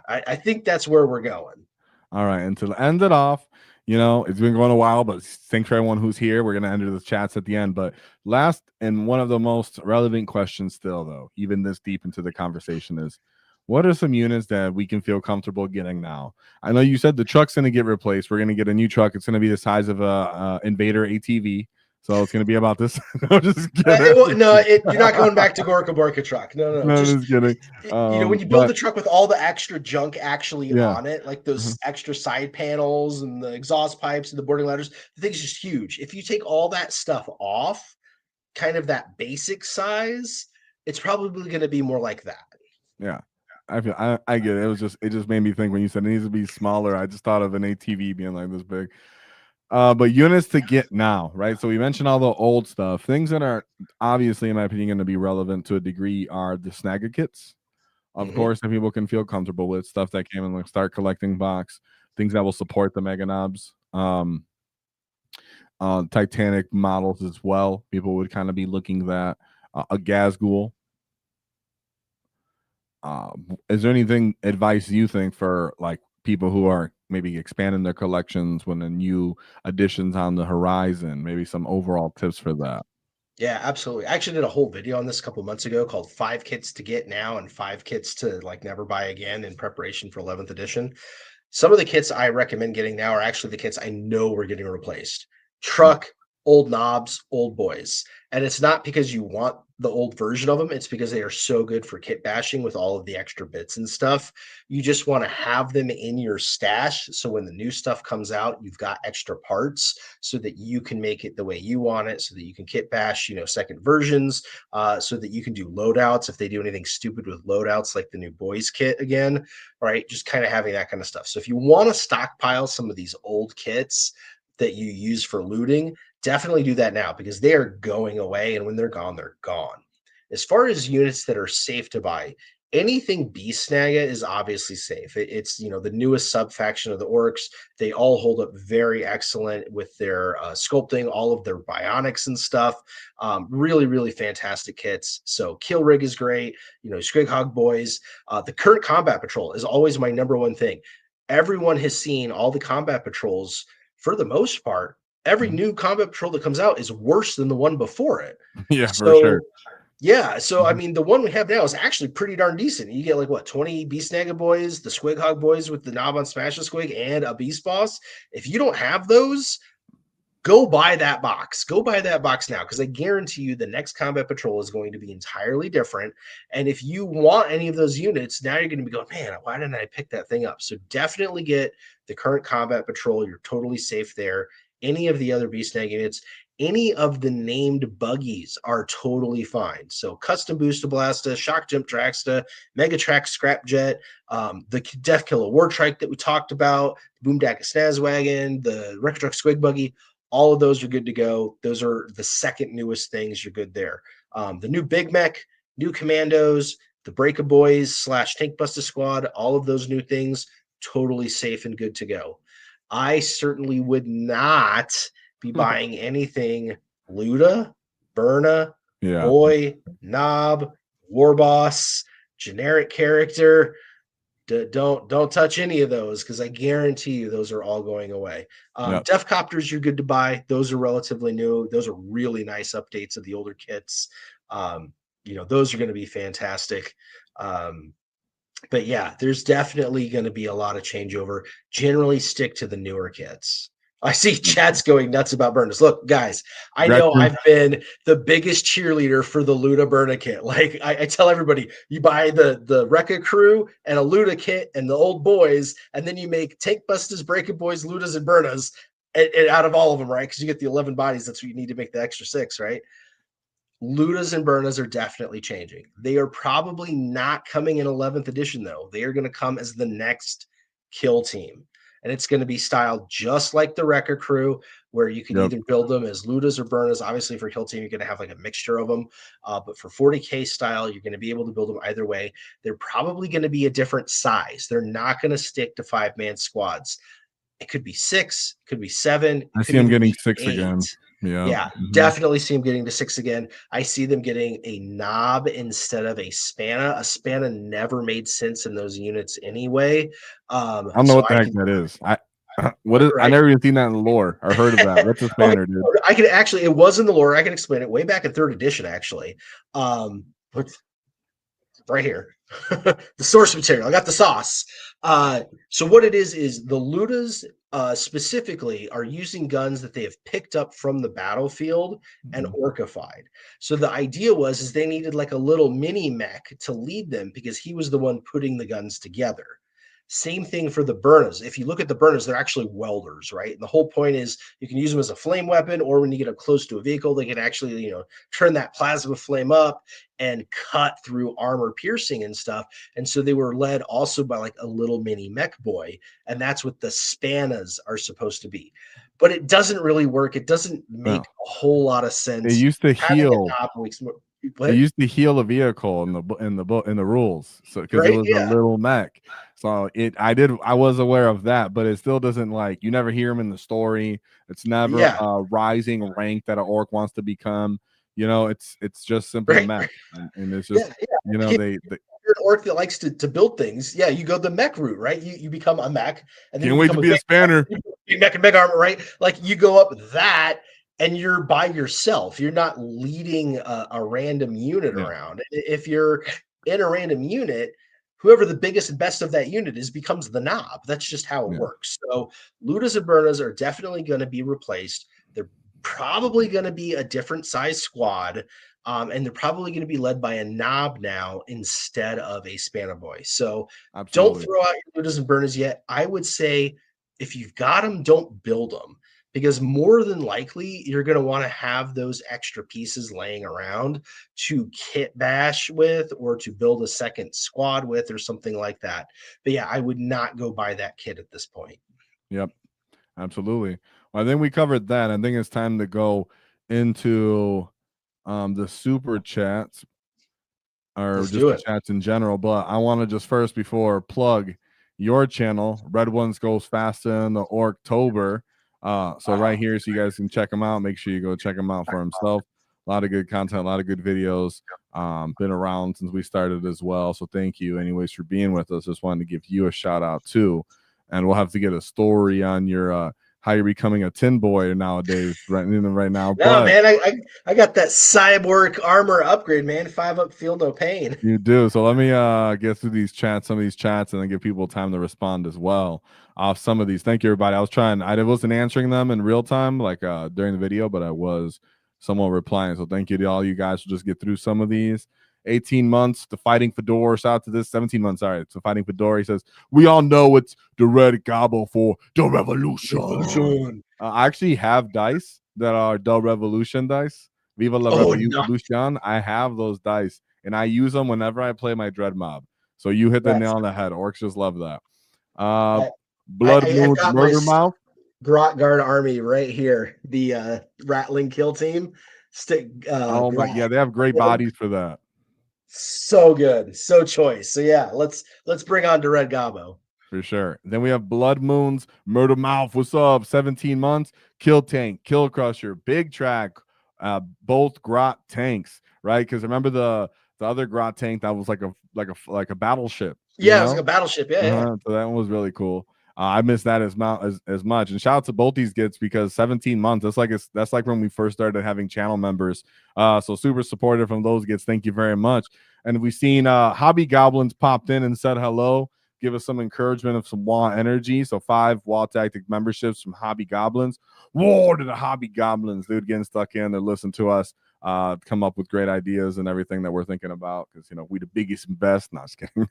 I think that's where we're going. All right. And to end it off, you know, it's been going a while, but thanks for everyone who's here. We're going to enter the chats at the end. But last and one of the most relevant questions still, though, even this deep into the conversation is, what are some units that we can feel comfortable getting now? I know you said the truck's going to get replaced. We're going to get a new truck. It's going to be the size of a Invader ATV. So it's going to be about this. No, just kidding. You're not going back to Gorka Borka truck. No, just kidding. You know, when you build the truck with all the extra junk actually on it, like those extra side panels and the exhaust pipes and the boarding ladders, the thing's just huge. If you take all that stuff off, kind of that basic size, it's probably going to be more like that. Yeah. I get it. It just made me think when you said it needs to be smaller. I just thought of an ATV being like this big. But units to get now, right? So we mentioned all the old stuff. Things that are obviously, in my opinion, going to be relevant to a degree are the snagger kits. Of course, that people can feel comfortable with, stuff that came in like start collecting box, things that will support the mega knobs. Titanic models as well. People would kind of be looking at a Gazgul. Is there anything advice you think for like people who are maybe expanding their collections when the new additions on the horizon, maybe some overall tips for that? Yeah, absolutely. I actually did a whole video on this a couple months ago called 5 kits to get now and 5 kits to like never buy again in preparation for 11th edition. Some of the kits I recommend getting now are actually the kits I know we're getting replaced. Truck, old knobs, old boys. And it's not because you want the old version of them. It's because they are so good for kit bashing with all of the extra bits and stuff. You just want to have them in your stash. So when the new stuff comes out, you've got extra parts so that you can make it the way you want it, so that you can kit bash, second versions, so that you can do loadouts if they do anything stupid with loadouts, like the new boys kit again, right? Just kind of having that kind of stuff. So if you want to stockpile some of these old kits that you use for looting, definitely do that now because they are going away. And when they're gone, they're gone. As far as units that are safe to buy, anything Beast Snaga is obviously safe. It's the newest sub faction of the Orks. They all hold up very excellent with their sculpting, all of their bionics and stuff. Really, really fantastic kits. So Kill Rig is great. Squighog boys. The current combat patrol is always my number one thing. Everyone has seen all the combat patrols for the most part. Every new combat patrol that comes out is worse than the one before it. Yeah, for sure. Yeah, so I mean, the one we have now is actually pretty darn decent. You get 20 Beast Snaga boys, the Squighog boys with the knob on Smash the Squig, and a Beast Boss. If you don't have those, go buy that box. Go buy that box now, because I guarantee you the next combat patrol is going to be entirely different. And if you want any of those units, now you're going to be going, man, why didn't I pick that thing up? So definitely get the current combat patrol. You're totally safe there. Any of the other Beast Snag units, any of the named buggies are totally fine. So Custom Booster Blasta, Shock Jump Dragsta, Mega Track Scrapjet, the Death Killer War Trike that we talked about, Boomdack Snazwagon, the Wrecker Truck Squig Buggy, all of those are good to go. Those are the second newest things. You're good there. The new Big Mech, new Commandos, the Breaker Boys / Tank Buster Squad, all of those new things, totally safe and good to go. I certainly would not be buying anything Luda, Burna, Boy, Knob, War Boss, generic character. Don't touch any of those because I guarantee you those are all going away. Yep. Def Copters, you're good to buy. Those are relatively new. Those are really nice updates of the older kits. Those are going to be fantastic. But yeah, there's definitely going to be a lot of changeover. Generally, stick to the newer kits. I see chat's going nuts about burners. Look, guys, I know Gretchen. I've been the biggest cheerleader for the Luda Burna kit. Like I tell everybody, you buy the Rekka crew and a Luda kit and the old boys, and then you make Tank Busters, Breaking Boys, Ludas, and Burnas, and out of all of them, right? Because you get the 11 bodies. That's what you need to make the extra 6, right? Ludas and Burnas are definitely changing. They are probably not coming in 11th edition, though. They are going to come as the next kill team. And it's going to be styled just like the Rekka crew, where you can Yep. either build them as Ludas or Burnas. Obviously, for kill team, you're going to have like a mixture of them. But for 40K style, you're going to be able to build them either way. They're probably going to be a different size. They're not going to stick to 5-man squads. It could be 6, could be 7. I see them getting 6 again. Yeah, definitely see them getting to 6 again. I see them getting a knob instead of a spanna. A spanna never made sense in those units anyway. I don't know what the heck that is. What is? Right? I never even seen that in the lore or heard of that. What's a spanner, dude? I can actually. It was in the lore. I can explain it way back in 3rd edition, actually. Right here, the source material. I got the sauce. So what it is the Ludas specifically are using guns that they have picked up from the battlefield and orcified. So the idea is they needed like a little mini mech to lead them because he was the one putting the guns together. Same thing for the Burnas. If you look at the Burnas, they're actually welders, right? And the whole point is you can use them as a flame weapon, or when you get up close to a vehicle, they can actually, turn that plasma flame up and cut through armor piercing and stuff. And so they were led also by like a little mini mech boy. And that's what the spannas are supposed to be. But it doesn't really work. It doesn't make a whole lot of sense. They used to heal. They used to heal a vehicle in the rules, so because it was a little mech. So I was aware of that, but it still doesn't you never hear him in the story. It's never a rising rank that an orc wants to become. It's just simply a mech, and it's just they. You're an orc that likes to build things. Yeah, you go the mech route, right? You become a mech, and then can't wait to be a spanner. Mech and mech armor, right? Like you go up that. And you're by yourself. You're not leading a random unit around. If you're in a random unit, whoever the biggest and best of that unit is becomes the knob. That's just how it works. So Ludas and Burnas are definitely going to be replaced. They're probably going to be a different size squad. And they're probably going to be led by a knob now instead of a spanner boy. So don't throw out your Ludas and Burnas yet. I would say if you've got them, don't build them. Because more than likely, you're going to want to have those extra pieces laying around to kit bash with or to build a second squad with or something like that. But yeah, I would not go buy that kit at this point. Yep, absolutely. Well, I think we covered that. I think it's time to go into the super chats or just the chats in general. But I want to just first, before plug your channel, Red Wunz Go Fasta in the Orktober. So right here, so you guys can check him out. Make sure you go check him out for himself. A lot of good content, a lot of good videos. Been around since we started as well. So thank you anyways for being with us. Just wanted to give you a shout out too. And we'll have to get a story on your how you're becoming a tin boy nowadays, right now. No, man, I got that cyborg armor upgrade, man. 5-up, feel no pain. You do. So let me get through some of these chats, and then give people time to respond as well off some of these. Thank you, everybody. I wasn't answering them in real time, during the video, but I was somewhat replying. So thank you to all you guys. We'll just get through some of these. 18 months to Fighting Fedor. Shout out to this. 17 months. All right. So Fighting Fedor, he says, we all know it's the red gobble for the revolution. I actually have dice that are the revolution dice. Viva la revolution. No. I have those dice, and I use them whenever I play my dread mob. So you hit the nail on the head. Orcs just love that. Blood Moon Murder Mouth. Grot Guard army right here. The rattling kill team. Oh my, yeah, they have great bodies for that. So good, so choice. So yeah, let's bring on to Red Gobbo for sure. Then we have Blood Moons Murder Mouth. What's up? 17 months. Kill Tank, Kill Crusher, Big Track. Both Grot tanks, right? Because remember the other Grot tank that was like a battleship. you Yeah, it was like know? a battleship. Yeah. So that one was really cool. I missed that as much. And shout out to both these gets because 17 months. That's like when we first started having channel members. So super supportive from those gets. Thank you very much. And we've seen Hobby Goblins popped in and said hello. Give us some encouragement of some WAAAGH energy. So 5 WAAAGH Tactic memberships from Hobby Goblins. War to the Hobby Goblins, dude, getting stuck in. They're listening to us. Come up with great ideas and everything that we're thinking about because we the biggest and best. Not just kidding.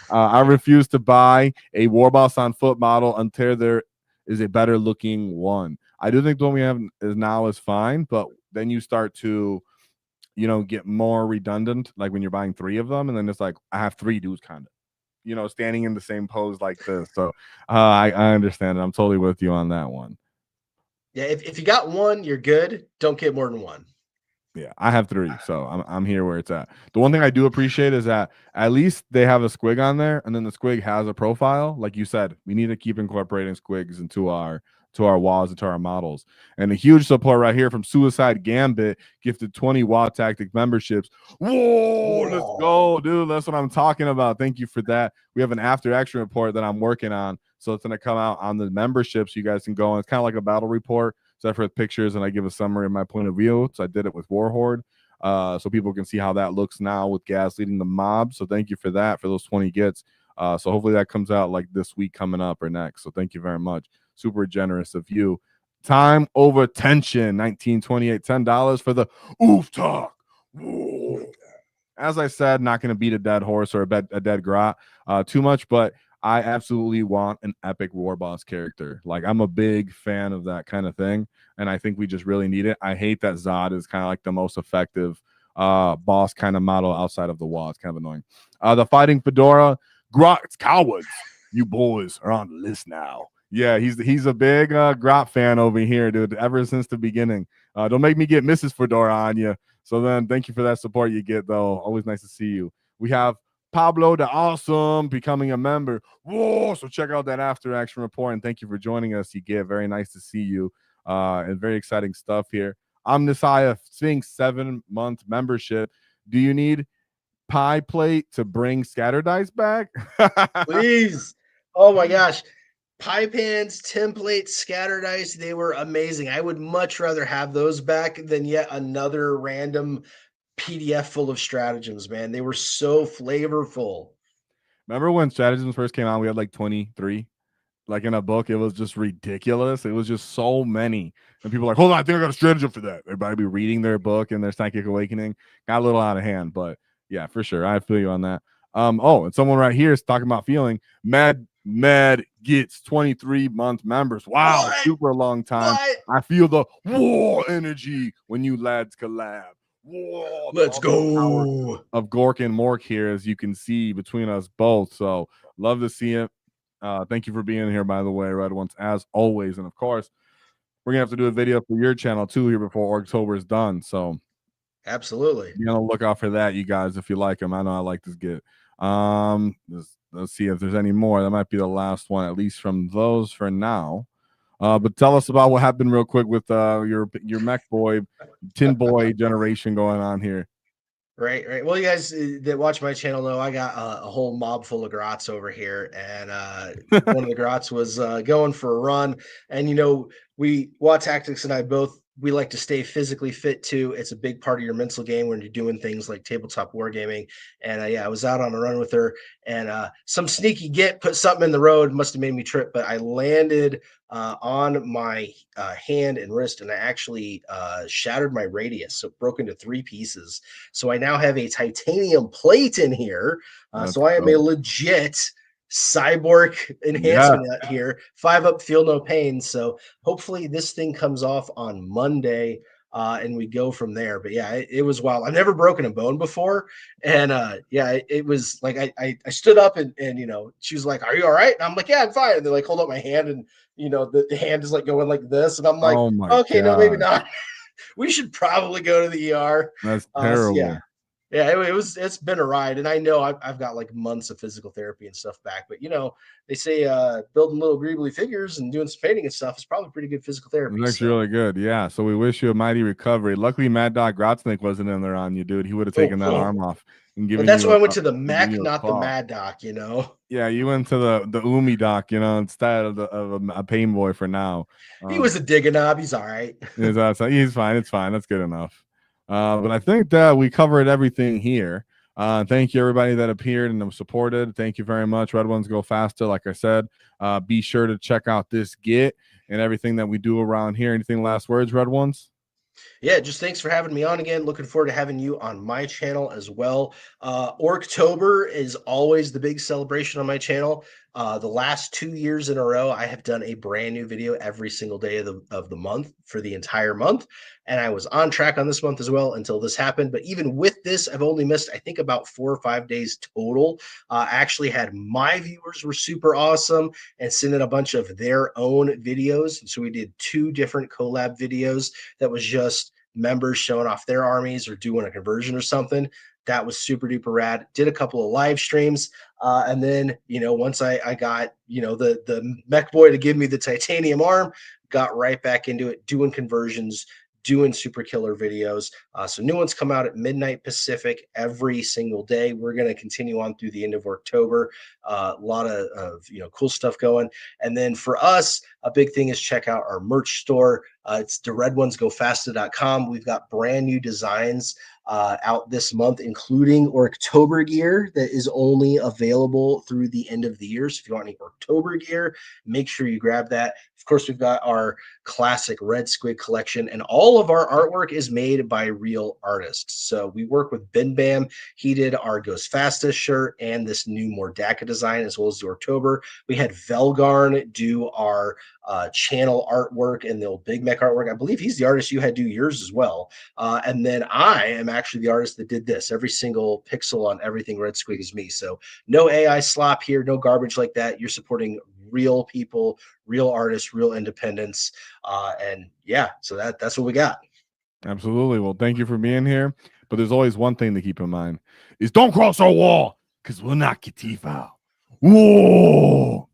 I refuse to buy a Warboss on foot model until there is a better looking one. I do think the one we have is now is fine, but then you start to get more redundant, like when you're buying 3 of them, and then it's like I have 3 dudes kind of standing in the same pose like this. So I understand it. I'm totally with you on that one. Yeah, if you got one, you're good. Don't get more than one. Yeah, I have 3, so I'm here where it's at. The one thing I do appreciate is that at least they have a squig on there, and then the squig has a profile. Like you said, we need to keep incorporating squigs into our walls, into our models. And a huge support right here from Suicide Gambit, gifted 20 WAAAGH Tactic memberships. Whoa, let's go, dude. That's what I'm talking about. Thank you for that. We have an after action report that I'm working on, so it's gonna come out on the memberships. You guys can go on. It's kind of like a battle report. Except for pictures, and I give a summary of my point of view. So I did it with Warhorde, so people can see how that looks now with Gas leading the mob. So thank you for that, for those 20 gets. So hopefully that comes out like this week coming up or next. So thank you very much. Super generous of you. Time over tension, 1928, $10 for the oof talk. Ooh. As I said, not going to beat a dead horse or a dead grot too much, but I absolutely want an epic war boss character. Like, I'm a big fan of that kind of thing, and I think we just really need it. I hate that Zod is kind of like the most effective boss kind of model outside of the wall. It's kind of annoying. The Fighting Fedora, Grot cowards. You boys are on the list now. Yeah, he's a big Grot fan over here, dude, ever since the beginning. Don't make me get Mrs. Fedora on you. So then thank you for that support you get, though. Always nice to see you. We have Pablo the Awesome becoming a member. Whoa! So check out that after action report, and thank you for joining us. You get very nice to see you, and very exciting stuff here. Omnisaya Sphinx 7-month membership. Do you need pie plate to bring scatter dice back? Please. Oh my gosh. Pie pans, templates, scatter dice, they were amazing. I would much rather have those back than yet another random PDF full of stratagems, man. They were so flavorful. Remember when stratagems first came out? We had like 23. Like in a book, it was just ridiculous. It was just so many. And people were like, hold on, I think I got a stratagem for that. Everybody be reading their book and their Psychic Awakening. Got a little out of hand, but yeah, for sure. I feel you on that. And someone right here is talking about feeling mad gets 23-month members. Wow, What? super long time. What? I feel the war energy when you lads collab. Whoa, Let's go. of Gork and Mork here, as you can see between us both. So love to see it. Thank you for being here, by the way, Red Wunz, as always. And of course, we're gonna have to do a video for your channel too here before October is done. So Absolutely. be on the lookout for that, you guys, if you like them. I know I like this get. Let's see if there's any more. That might be the last one, at least from those for now. But tell us about what happened real quick with your mech boy, tin boy generation going on here. Right. Well, you guys that watch my channel know I got a whole mob full of grots over here, and one of the grots was going for a run. And we WAAAGH Tactics and I both we like to stay physically fit too. It's a big part of your mental game when you're doing things like tabletop wargaming. And yeah, I was out on a run with her, and some sneaky git put something in the road, must have made me trip, but I landed on my hand and wrist, and I actually shattered my radius, so it broke into 3 pieces. So I now have a titanium plate in here. So I am a legit cyborg enhancement out here. 5-up, feel no pain. So hopefully this thing comes off on Monday. And we go from there. But yeah, it was wild. I've never broken a bone before. And yeah, it was like I stood up and she was like, "Are you all right?" And I'm like, "Yeah, I'm fine." And they like hold up my hand, and the hand is like going like this. And I'm like, oh my okay, God. no, maybe not. We should probably go to the ER. That's terrible. So yeah. Yeah, it's been a ride, and I know I've got like months of physical therapy and stuff back, but they say building little greebly figures and doing some painting and stuff is probably pretty good physical therapy. It's actually So, really good. Yeah. So we wish you a mighty recovery. Luckily, Mad Dog Grotsnick wasn't in there on you, dude. He would have taken that arm off and but given that's you why I went to the given mech, you a not the claw. Mad Doc. Yeah, you went to the Umi doc, instead of a pain boy for now. He was a dig-a-knob. He's all right. He's fine. It's fine. That's good enough. But I think that we covered everything here. Thank you, everybody that appeared and supported. Thank you very much. Red Wunz Go Fasta. Like I said, be sure to check out this Git and everything that we do around here. Anything last words, Red Ones? Yeah, just thanks for having me on again. Looking forward to having you on my channel as well. Orktober is always the big celebration on my channel. The last 2 years in a row, I have done a brand new video every single day of the month for the entire month. And I was on track on this month as well until this happened. But even with this, I've only missed, I think, about 4 or 5 days total. I actually had my viewers were super awesome and sent in a bunch of their own videos. So we did 2 different collab videos that was just members showing off their armies or doing a conversion or something. That was super duper rad. Did a couple of live streams. And then, once I got, the mech boy to give me the titanium arm, got right back into it, doing conversions, doing super killer videos. So new ones come out at midnight Pacific every single day. We're going to continue on through the end of October. A lot of cool stuff going. And then for us, a big thing is check out our merch store. It's the redwunzgofasta.com. We've got brand new designs out this month, including October gear that is only available through the end of the year. So if you want any October gear, make sure you grab that. Of course, we've got our classic Red Squig collection, and all of our artwork is made by real artists. So we work with Ben Bam. He did our Goes Fasta shirt and this new Mordaka design, as well as the October. We had Velgarn do our channel artwork and the old Big Mech artwork. I believe he's the artist you had do yours as well. And then I am actually the artist that did this. Every single pixel on everything Red Squig is me. So no AI slop here, no garbage like that. You're supporting real people, real artists, real independence. And yeah, so that's what we got. Absolutely. Well, thank you for being here. But there's always one thing to keep in mind is don't cross our wall because we'll knock your teeth out. Whoa.